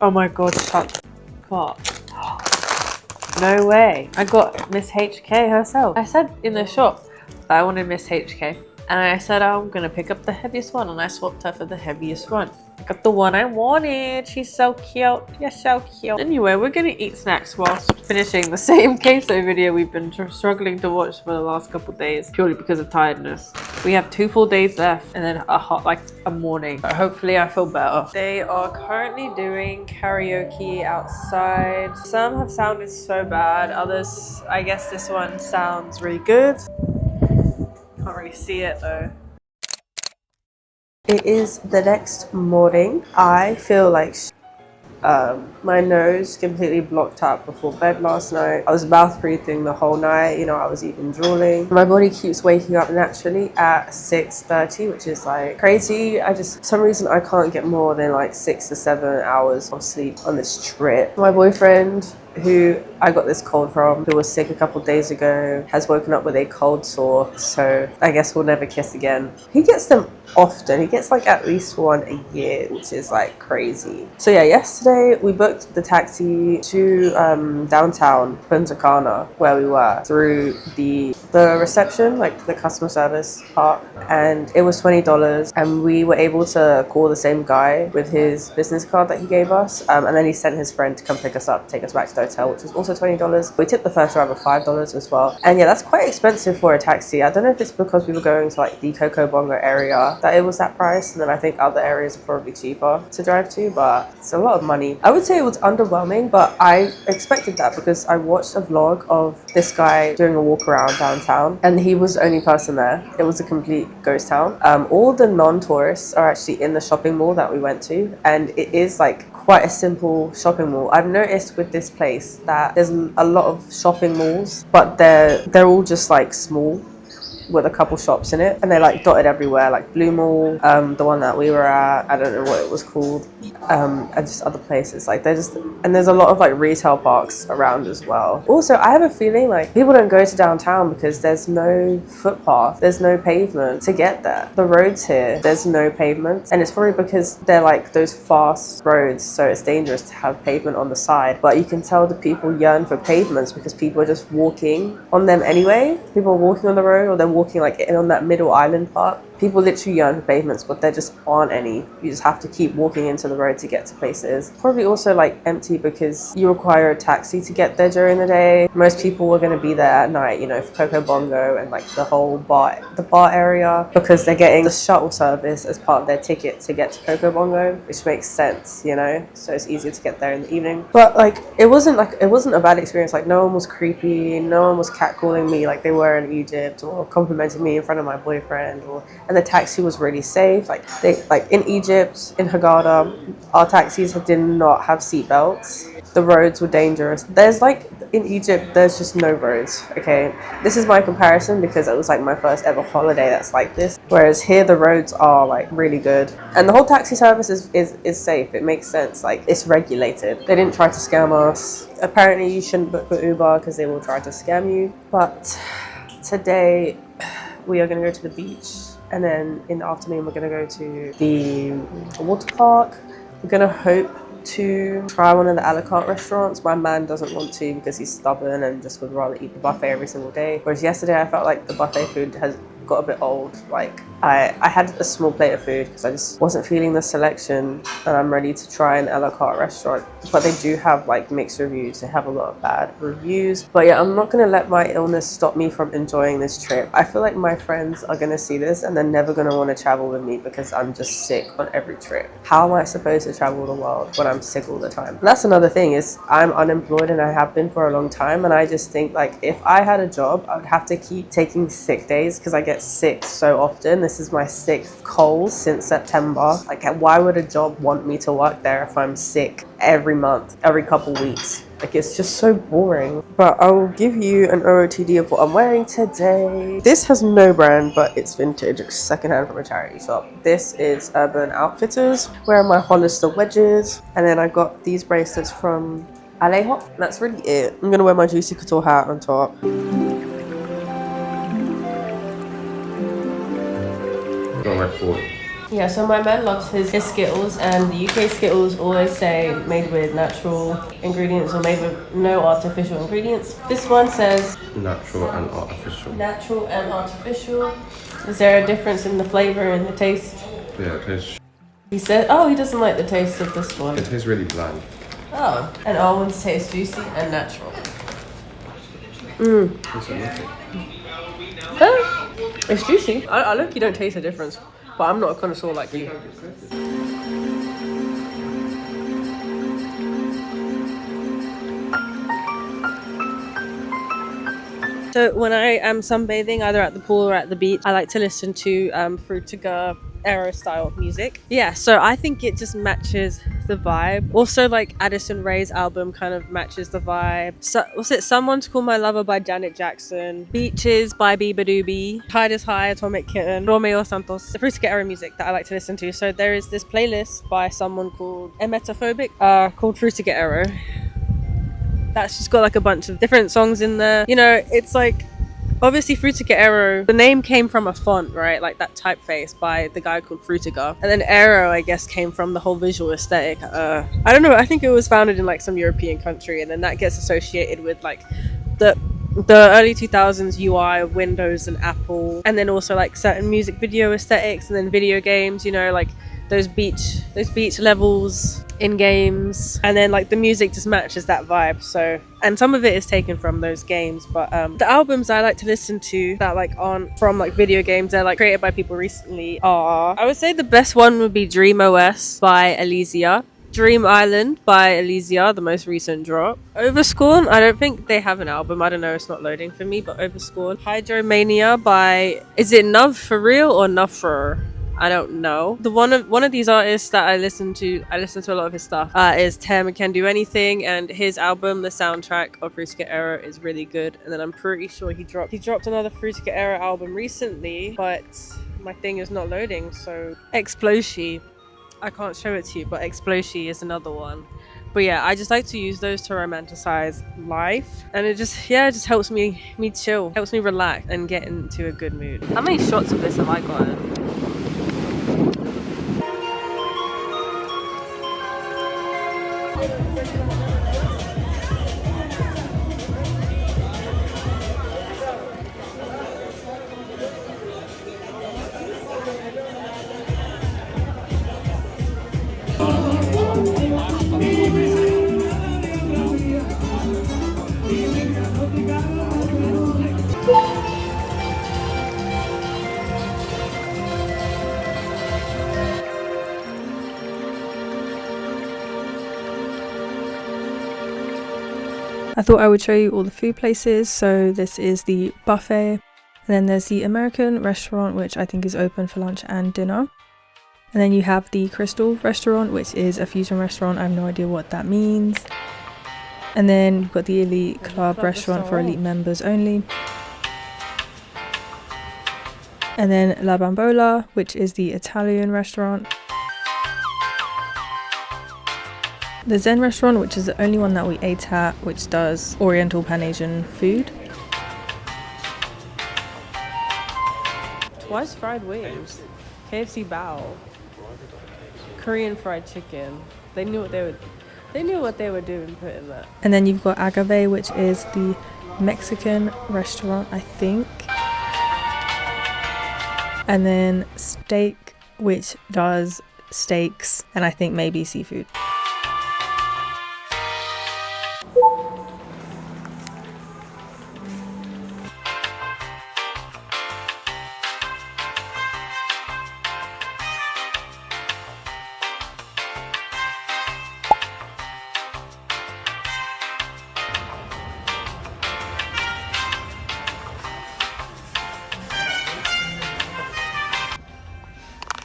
Oh my god, shut up. No way. I got Miss HK herself. I said in the shop that I wanted Miss HK. And I said, I'm gonna pick up the heaviest one, and I swapped her for the heaviest one. I got the one I wanted. She's so cute. You're so cute. Anyway, we're gonna eat snacks whilst finishing the same queso video we've been struggling to watch for the last couple of days, purely because of tiredness. We have 2 full days left, and then a morning. But hopefully I feel better. They are currently doing karaoke outside. Some have sounded so bad. Others, I guess this one sounds really good. Can't really see it though. It is the next morning. I feel like my nose completely blocked up before bed last night. I was mouth breathing the whole night. You know, I was even drooling. My body keeps waking up naturally at 6:30, which is like crazy. For some reason I can't get more than like 6 to 7 hours of sleep on this trip. My boyfriend, who I got this cold from, who was sick a couple days ago, has woken up with a cold sore, so I guess we'll never kiss again. He gets them often. He gets like at least one a year, which is like crazy. So yeah, yesterday we booked the taxi to downtown Punta Cana, where we were, through the the reception, like the customer service part, and it was $20. And we were able to call the same guy with his business card that he gave us. And then he sent his friend to come pick us up, take us back to the hotel, which was also $20. We tipped the first driver $5 as well. And yeah, that's quite expensive for a taxi. I don't know if it's because we were going to like the Coco Bongo area that it was that price. And then I think other areas are probably cheaper to drive to, but it's a lot of money. I would say it was underwhelming, but I expected that because I watched a vlog of this guy doing a walk around downtown and he was the only person there. It was a complete ghost town. All the non-tourists are actually in the shopping mall that we went to, and it is like quite a simple shopping mall. I've noticed with this place that there's a lot of shopping malls, but they're all just like small with a couple shops in it, and they're like dotted everywhere, like Blue Mall, the one that we were at, I don't know what it was called, and just other places. Like there's a lot of like retail parks around as well. Also, I have a feeling like people don't go to downtown because there's no footpath, there's no pavement to get there. The roads here, there's no pavement, and it's probably because they're like those fast roads, so it's dangerous to have pavement on the side. But you can tell the people yearn for pavements because people are just walking on them anyway. People are walking on the road, or they're walking like in on that middle island part. People literally yearn for pavements, but there just aren't any. You just have to keep walking into the road to get to places. Probably also like empty because you require a taxi to get there during the day. Most people were going to be there at night, you know, for Coco Bongo and like the whole bar area, because they're getting the shuttle service as part of their ticket to get to Coco Bongo, which makes sense, you know, so it's easier to get there in the evening. But like it wasn't a bad experience. Like no one was creepy, no one was catcalling me like they were in Egypt, or complimenting me in front of my boyfriend, and the taxi was really safe. Like in Egypt, in Hurghada, our taxis did not have seat belts. The roads were dangerous. There's like in Egypt, there's just no roads. Okay, this is my comparison because it was like my first ever holiday that's like this. Whereas here, the roads are like really good, and the whole taxi service is safe. It makes sense. Like it's regulated. They didn't try to scam us. Apparently, you shouldn't book with Uber because they will try to scam you. But today, we are going to go to the beach. And then in the afternoon, we're going to go to the water park. We're going to hope to try one of the a la carte restaurants. My man doesn't want to because he's stubborn and just would rather eat the buffet every single day. Whereas yesterday, I felt like the buffet food has got a bit old. Like I had a small plate of food because I just wasn't feeling the selection, and I'm ready to try an a la carte restaurant. But they do have like mixed reviews. They have a lot of bad reviews. But yeah, I'm not going to let my illness stop me from enjoying this trip. I feel like my friends are going to see this and they're never going to want to travel with me because I'm just sick on every trip. How am I supposed to travel the world when I'm sick all the time? And that's another thing, is I'm unemployed and I have been for a long time, and I just think like if I had a job, I would have to keep taking sick days because I get sick so often. This is my 6th cold since September. Like why would a job want me to work there if I'm sick every month, every couple weeks? Like it's just so boring. But I will give you an OOTD of what I'm wearing today. This has no brand, but it's vintage. It's secondhand from a charity shop. This is Urban Outfitters. Wearing my Hollister wedges, and then I got these bracelets from Alejo. That's really it. I'm gonna wear my Juicy Couture hat on top. Yeah, so my man loves his Skittles, and the UK Skittles always say made with natural ingredients or made with no artificial ingredients. This one says natural and artificial. Natural and artificial. Is there a difference in the flavor and the taste? Yeah, it tastes. He said, oh, he doesn't like the taste of this one. It tastes really bland. Oh, and our ones taste juicy and natural. It's juicy. I look, you don't taste the difference. But I'm not a connoisseur like you. So when I am sunbathing, either at the pool or at the beach, I like to listen to Frutiger era style music. Yeah, so I think it just matches the vibe. Also, like Addison Rae's album kind of matches the vibe. So was it Someone to Call My Lover by Janet Jackson, Beaches by Biba Doobie, Tide is High, Atomic Kitten, Romeo Santos, the Frutiger era music that I like to listen to. So there is this playlist by someone called Emetaphobic called Frutiger Era. That's just got like a bunch of different songs in there. You know, it's like obviously Frutiger Aero, the name came from a font, right? Like that typeface by the guy called Frutiger. And then Aero, I guess, came from the whole visual aesthetic. I don't know, I think it was founded in like some European country, and then that gets associated with like the the early 2000s UI of Windows and Apple, and then also like certain music video aesthetics, and then video games, you know, like those beach levels in games, and then like the music just matches that vibe. So, and some of it is taken from those games, but the albums I like to listen to that like aren't from like video games, they're like created by people recently, are, I would say the best one would be Dream OS by Elysia, Dream Island by Elysia, the most recent drop. Overscorn, I don't think they have an album, I don't know, it's not loading for me, but Overscorn. Hydromania by, is it Nuv for real or Nuffer? I don't know. The one of these artists that I listen to a lot of his stuff, is Tem Can Do Anything, and his album, the soundtrack of Fruitica Era, is really good. And then I'm pretty sure he dropped another Fruitica Era album recently, but my thing is not loading. So Exploshi, I can't show it to you, but Exploshi is another one. But yeah, I just like to use those to romanticize life, and it just helps me chill, helps me relax and get into a good mood. How many shots of this have I gotten? I thought I would show you all the food places. So this is the buffet, and then there's the American restaurant, which I think is open for lunch and dinner. And then you have the Crystal restaurant, which is a fusion restaurant. I have no idea what that means. And then you've got the Elite Club restaurant for elite members only. And then La Bambola, which is the Italian restaurant. The Zen restaurant, which is the only one that we ate at, which does Oriental Pan-Asian food. Twice fried wings, KFC bao, Korean fried chicken. They knew what they were doing putting that. And then you've got Agave, which is the Mexican restaurant, I think. And then Steak, which does steaks and I think maybe seafood.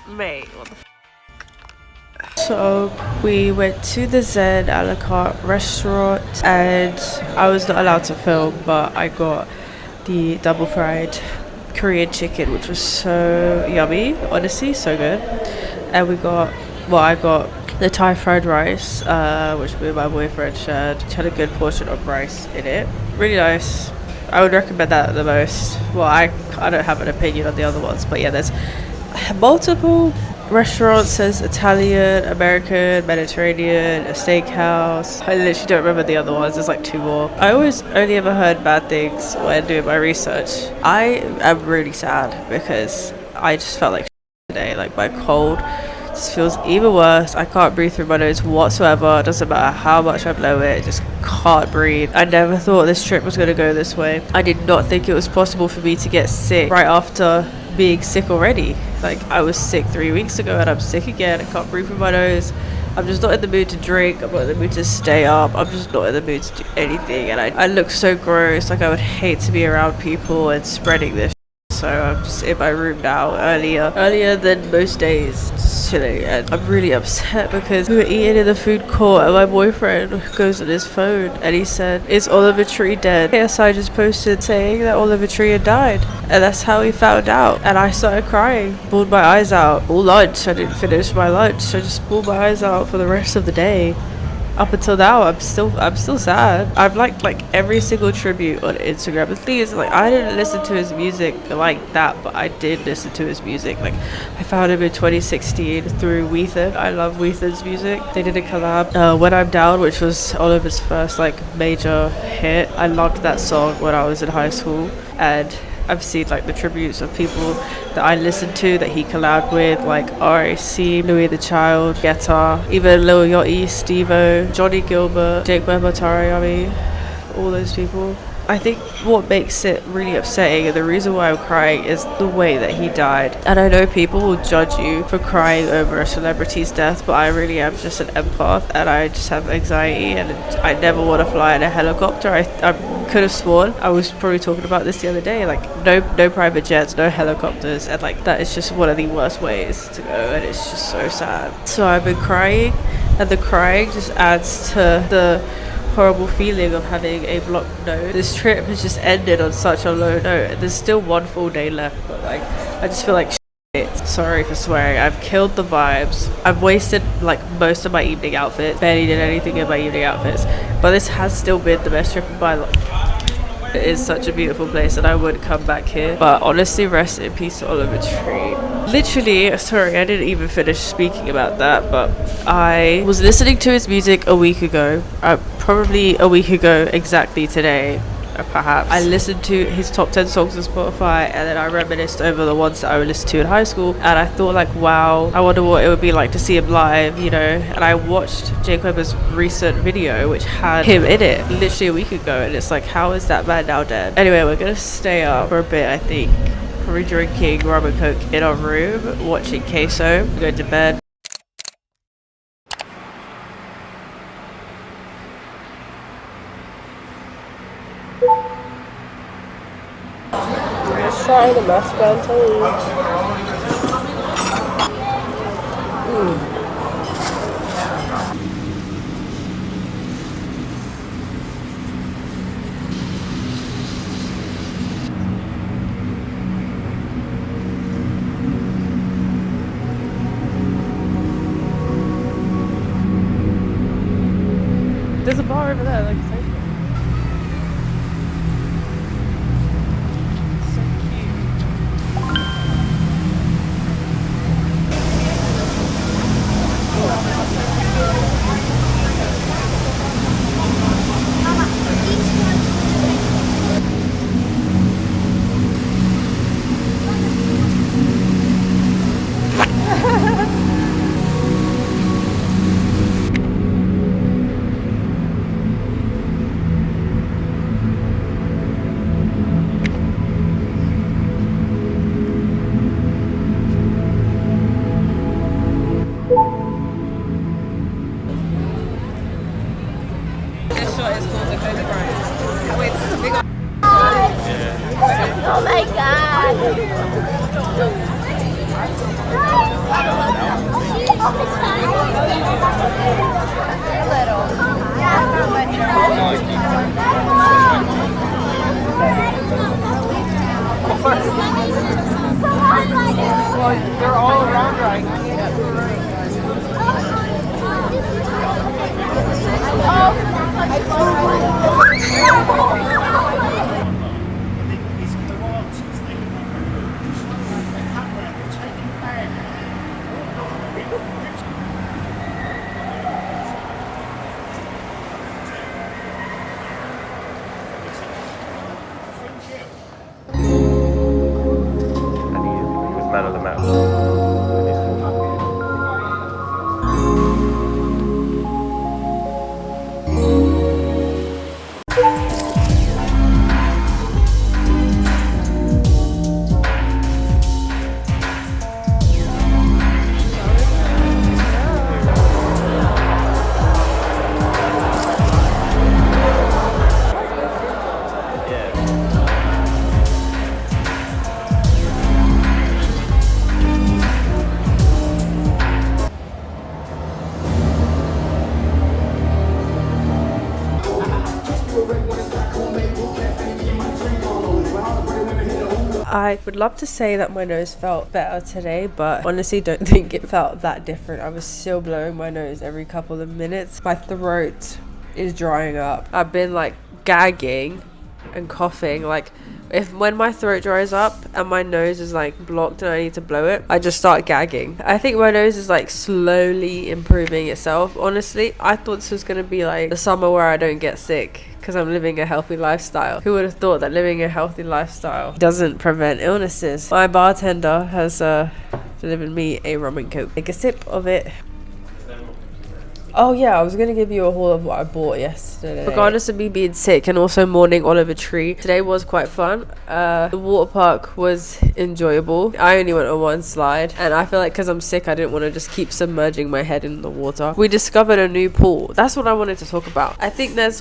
Mate, what the f. So we went to the Zen a la carte restaurant, and I was not allowed to film, but I got the double fried Korean chicken, which was so yummy, honestly, so good. And I got the Thai fried rice, which me and my boyfriend shared, which had a good portion of rice in it. Really nice. I would recommend that the most. Well, I don't have an opinion on the other ones, but yeah, there's multiple restaurants. There's Italian, American, Mediterranean, a steakhouse. I literally don't remember the other ones. There's like 2 more. I always only ever heard bad things when doing my research. I am really sad because I just felt like today. Like my cold just feels even worse. I can't breathe through my nose whatsoever. It doesn't matter how much I blow it, just can't breathe. I never thought this trip was going to go this way. I did not think it was possible for me to get sick right after being sick already. Like I was sick 3 weeks ago and I'm sick again. I can't breathe through my nose. I'm just not in the mood to drink. I'm not in the mood to stay up. I'm just not in the mood to do anything, and I look so gross. Like I would hate to be around people and spreading this. So I'm just in my room now earlier than most days, just chilling. And I'm really upset because we were eating in the food court and my boyfriend goes on his phone and he said, "Is Oliver Tree dead?" KSI just posted saying that Oliver Tree had died, and that's how he found out. And I started crying, bawled my eyes out all lunch. I didn't finish my lunch, so I just bawled my eyes out for the rest of the day. up until now I'm still sad. I've liked like every single tribute on Instagram. The thing is, like, I didn't listen to his music like that, but I did listen to his music. Like, I found him in 2016 through Weethan. I love Weethan's music. They did a collab, When I'm Down, which was Oliver's first like major hit. I loved that song when I was in high school, and I've seen like the tributes of people that I listened to that he collabed with, like RIC, Louis the Child, Guetta, even Lil Yachty, Steve-O, Johnny Gilbert, Jake Bemba, all those people. I think what makes it really upsetting, and the reason why I'm crying, is the way that he died. And I know people will judge you for crying over a celebrity's death, but I really am just an empath, and I just have anxiety, and I never want to fly in a helicopter. I could have sworn, I was probably talking about this the other day, like no private jets, no helicopters, and like that is just one of the worst ways to go, and it's just so sad. So I've been crying, and the crying just adds to the horrible feeling of having a blocked nose. This trip has just ended on such a low note. There's still one full day left, but like I just feel like shit. Sorry for swearing. I've killed the vibes. I've wasted like most of my evening outfits. Barely did anything in my evening outfits, but this has still been the best trip of my life. It is such a beautiful place, and I would come back here. But honestly, rest in peace to Oliver Tree. Literally, sorry, I didn't even finish speaking about that, but I was listening to his music a week ago, probably a week ago exactly today, perhaps. I listened to his top 10 songs on Spotify, and then I reminisced over the ones that I would listen to in high school, and I thought like, wow, I wonder what it would be like to see him live, you know. And I watched Jake Webber's recent video, which had him in it literally a week ago, and it's like, how is that man now dead? Anyway, we're gonna stay up for a bit, I think. Probably drinking rum and coke in our room, watching Queso, go to bed. Let's try the mashed plantain. There's a bar over there, like, so Oh my god! Well, they're all around right now. Man of the match. I would love to say that my nose felt better today, but honestly don't think it felt that different. I was still blowing my nose every couple of minutes. My throat is drying up. I've been like gagging and coughing. Like when my throat dries up and my nose is like blocked and I need to blow it, I just start gagging. I think my nose is like slowly improving itself. Honestly, I thought this was gonna be like the summer where I don't get sick because I'm living a healthy lifestyle. Who would have thought that living a healthy lifestyle doesn't prevent illnesses? My bartender has delivered me a rum and coke. Take a sip of it. Oh yeah, I was gonna give you a haul of what I bought yesterday. Regardless of me being sick and also mourning Oliver Tree, today was quite fun. The water park was enjoyable. I only went on one slide, and I feel like because I'm sick, I didn't want to just keep submerging my head in the water. We discovered a new pool. That's what I wanted to talk about. I think there's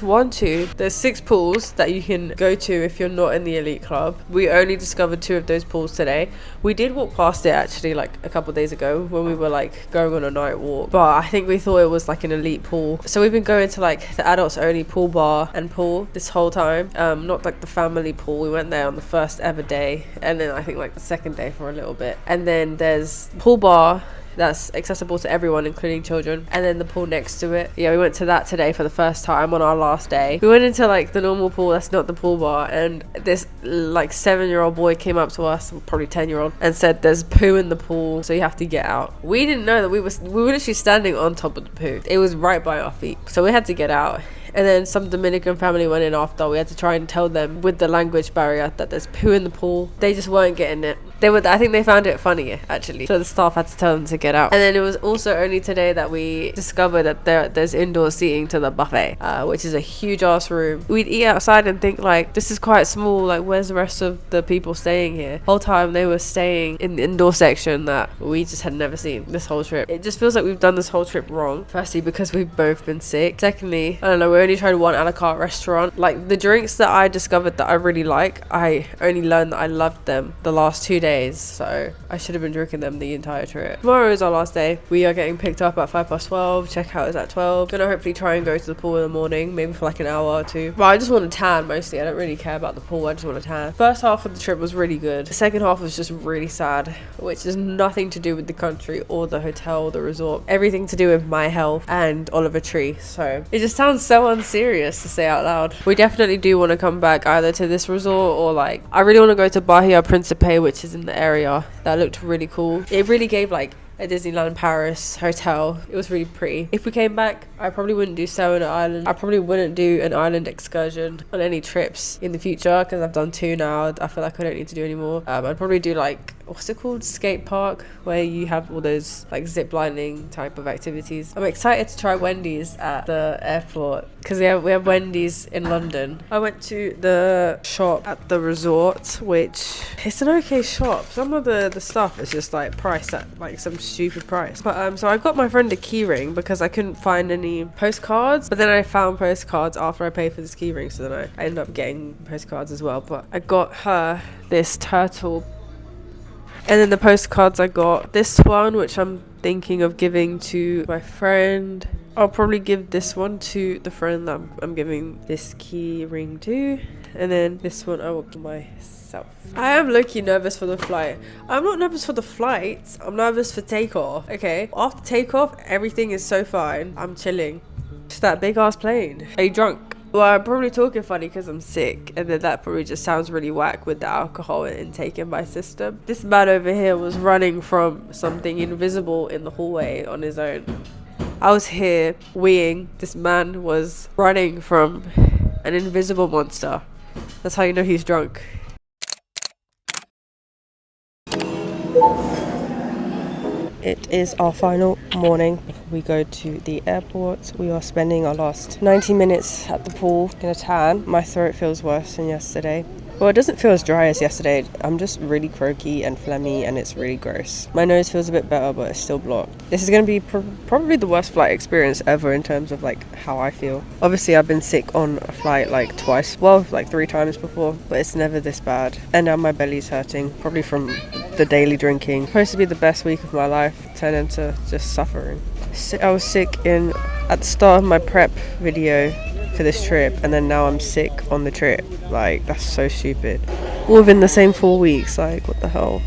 6 pools that you can go to if you're not in the elite club. We only discovered 2 of those pools today. We did walk past it actually like a couple days ago when we were like going on a night walk, but I think we thought it was like an elite pool. So we've been going to like the adults only pool bar and pool this whole time, not like the family pool. We went there on the first ever day, and then I think like the second day for a little bit, and then there's pool bar that's accessible to everyone including children, and then the pool next to it. Yeah, we went to that today for the first time on our last day. We went into like the normal pool that's not the pool bar, and this like 7-year-old boy came up to us, probably 10-year-old, and said there's poo in the pool, so you have to get out. We didn't know that we were literally standing on top of the poo. It was right by our feet, so we had to get out. And then some Dominican family went in after. We had to try and tell them with the language barrier that there's poo in the pool. They just weren't getting it. I think they found it funny actually. So the staff had to tell them to get out. And then it was also only today that we discovered that there's indoor seating to the buffet, which is a huge ass room. We'd eat outside and think like, this is quite small. Like, where's the rest of the people staying here? Whole time they were staying in the indoor section that we just had never seen this whole trip. It just feels like we've done this whole trip wrong. Firstly, because we've both been sick. Secondly, I don't know, we only tried one a la carte restaurant. Like the drinks that I discovered that I really like, I only learned that I loved them the last 2 days, so I should have been drinking them the entire trip. Tomorrow is our last day. We are getting picked up at 12:05. Checkout is at 12. Gonna hopefully try and go to the pool in the morning, maybe for like an hour or 2. But I just want to tan mostly. I don't really care about the pool. I just want to tan. First half of the trip was really good. The second half was just really sad, which is nothing to do with the country or the hotel or the resort. Everything to do with my health and Oliver Tree. So it just sounds so unserious to say out loud. We definitely do want to come back either to this resort or like, I really want to go to Bahia Principe, which is in the area. That looked really cool. It really gave like a Disneyland Paris hotel. It was really pretty. If we came back, I probably wouldn't do Saona Island. I probably wouldn't do an island excursion on any trips in the future because I've done 2 now. I feel like I don't need to do any more. I'd probably do like, what's it called, skate park, where you have all those like zip lining type of activities. I'm excited to try Wendy's at the airport because we have Wendy's in London. I went to the shop at the resort, which it's an okay shop. Some of the stuff is just like priced at like some stupid price. But so I got my friend a key ring because I couldn't find any postcards, but then I found postcards after I paid for this key ring, so then I ended up getting postcards as well. But I got her this turtle. And then the postcards, I got this one, which I'm thinking of giving to my friend. I'll probably give this one to the friend that I'm giving this key ring to. And then this one I will give myself. I am low-key nervous for the flight. I'm not nervous for the flight. I'm nervous for takeoff. Okay, after takeoff, everything is so fine. I'm chilling. Just that big-ass plane. Are you drunk? Well, I'm probably talking funny because I'm sick, and then that probably just sounds really whack with the alcohol intake in my system. This man over here was running from something invisible in the hallway on his own. I was here weeing. This man was running from an invisible monster. That's how you know he's drunk. It is our final morning before we go to the airport. We are spending our last 90 minutes at the pool in a tan. My throat feels worse than yesterday. Well, it doesn't feel as dry as yesterday. I'm just really croaky and phlegmy and it's really gross. My nose feels a bit better, but it's still blocked. This is going to be probably the worst flight experience ever in terms of like how I feel. Obviously, I've been sick on a flight like twice. Well, like 3 times before, but it's never this bad. And now my belly's hurting, probably from the daily drinking. Supposed to be the best week of my life, turned into just suffering. I was sick at the start of my prep video for this trip, and then now I'm sick on the trip. Like, that's so stupid. All within the same 4 weeks, like, what the hell?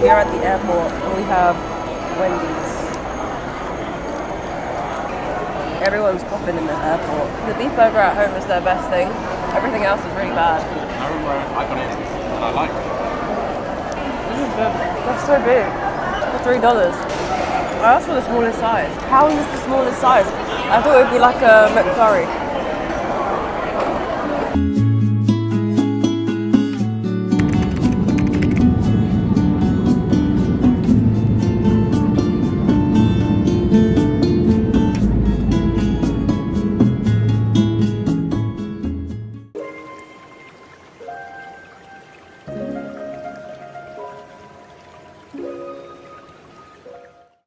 We are at the airport and we have Wendy's. Everyone's popping in the airport. The beef burger at home is their best thing. Everything else is really bad. I remember I got it and I liked it. This is good. That's so big. For $3. I asked for the smallest size. How is this the smallest size? I thought it would be like a McFlurry.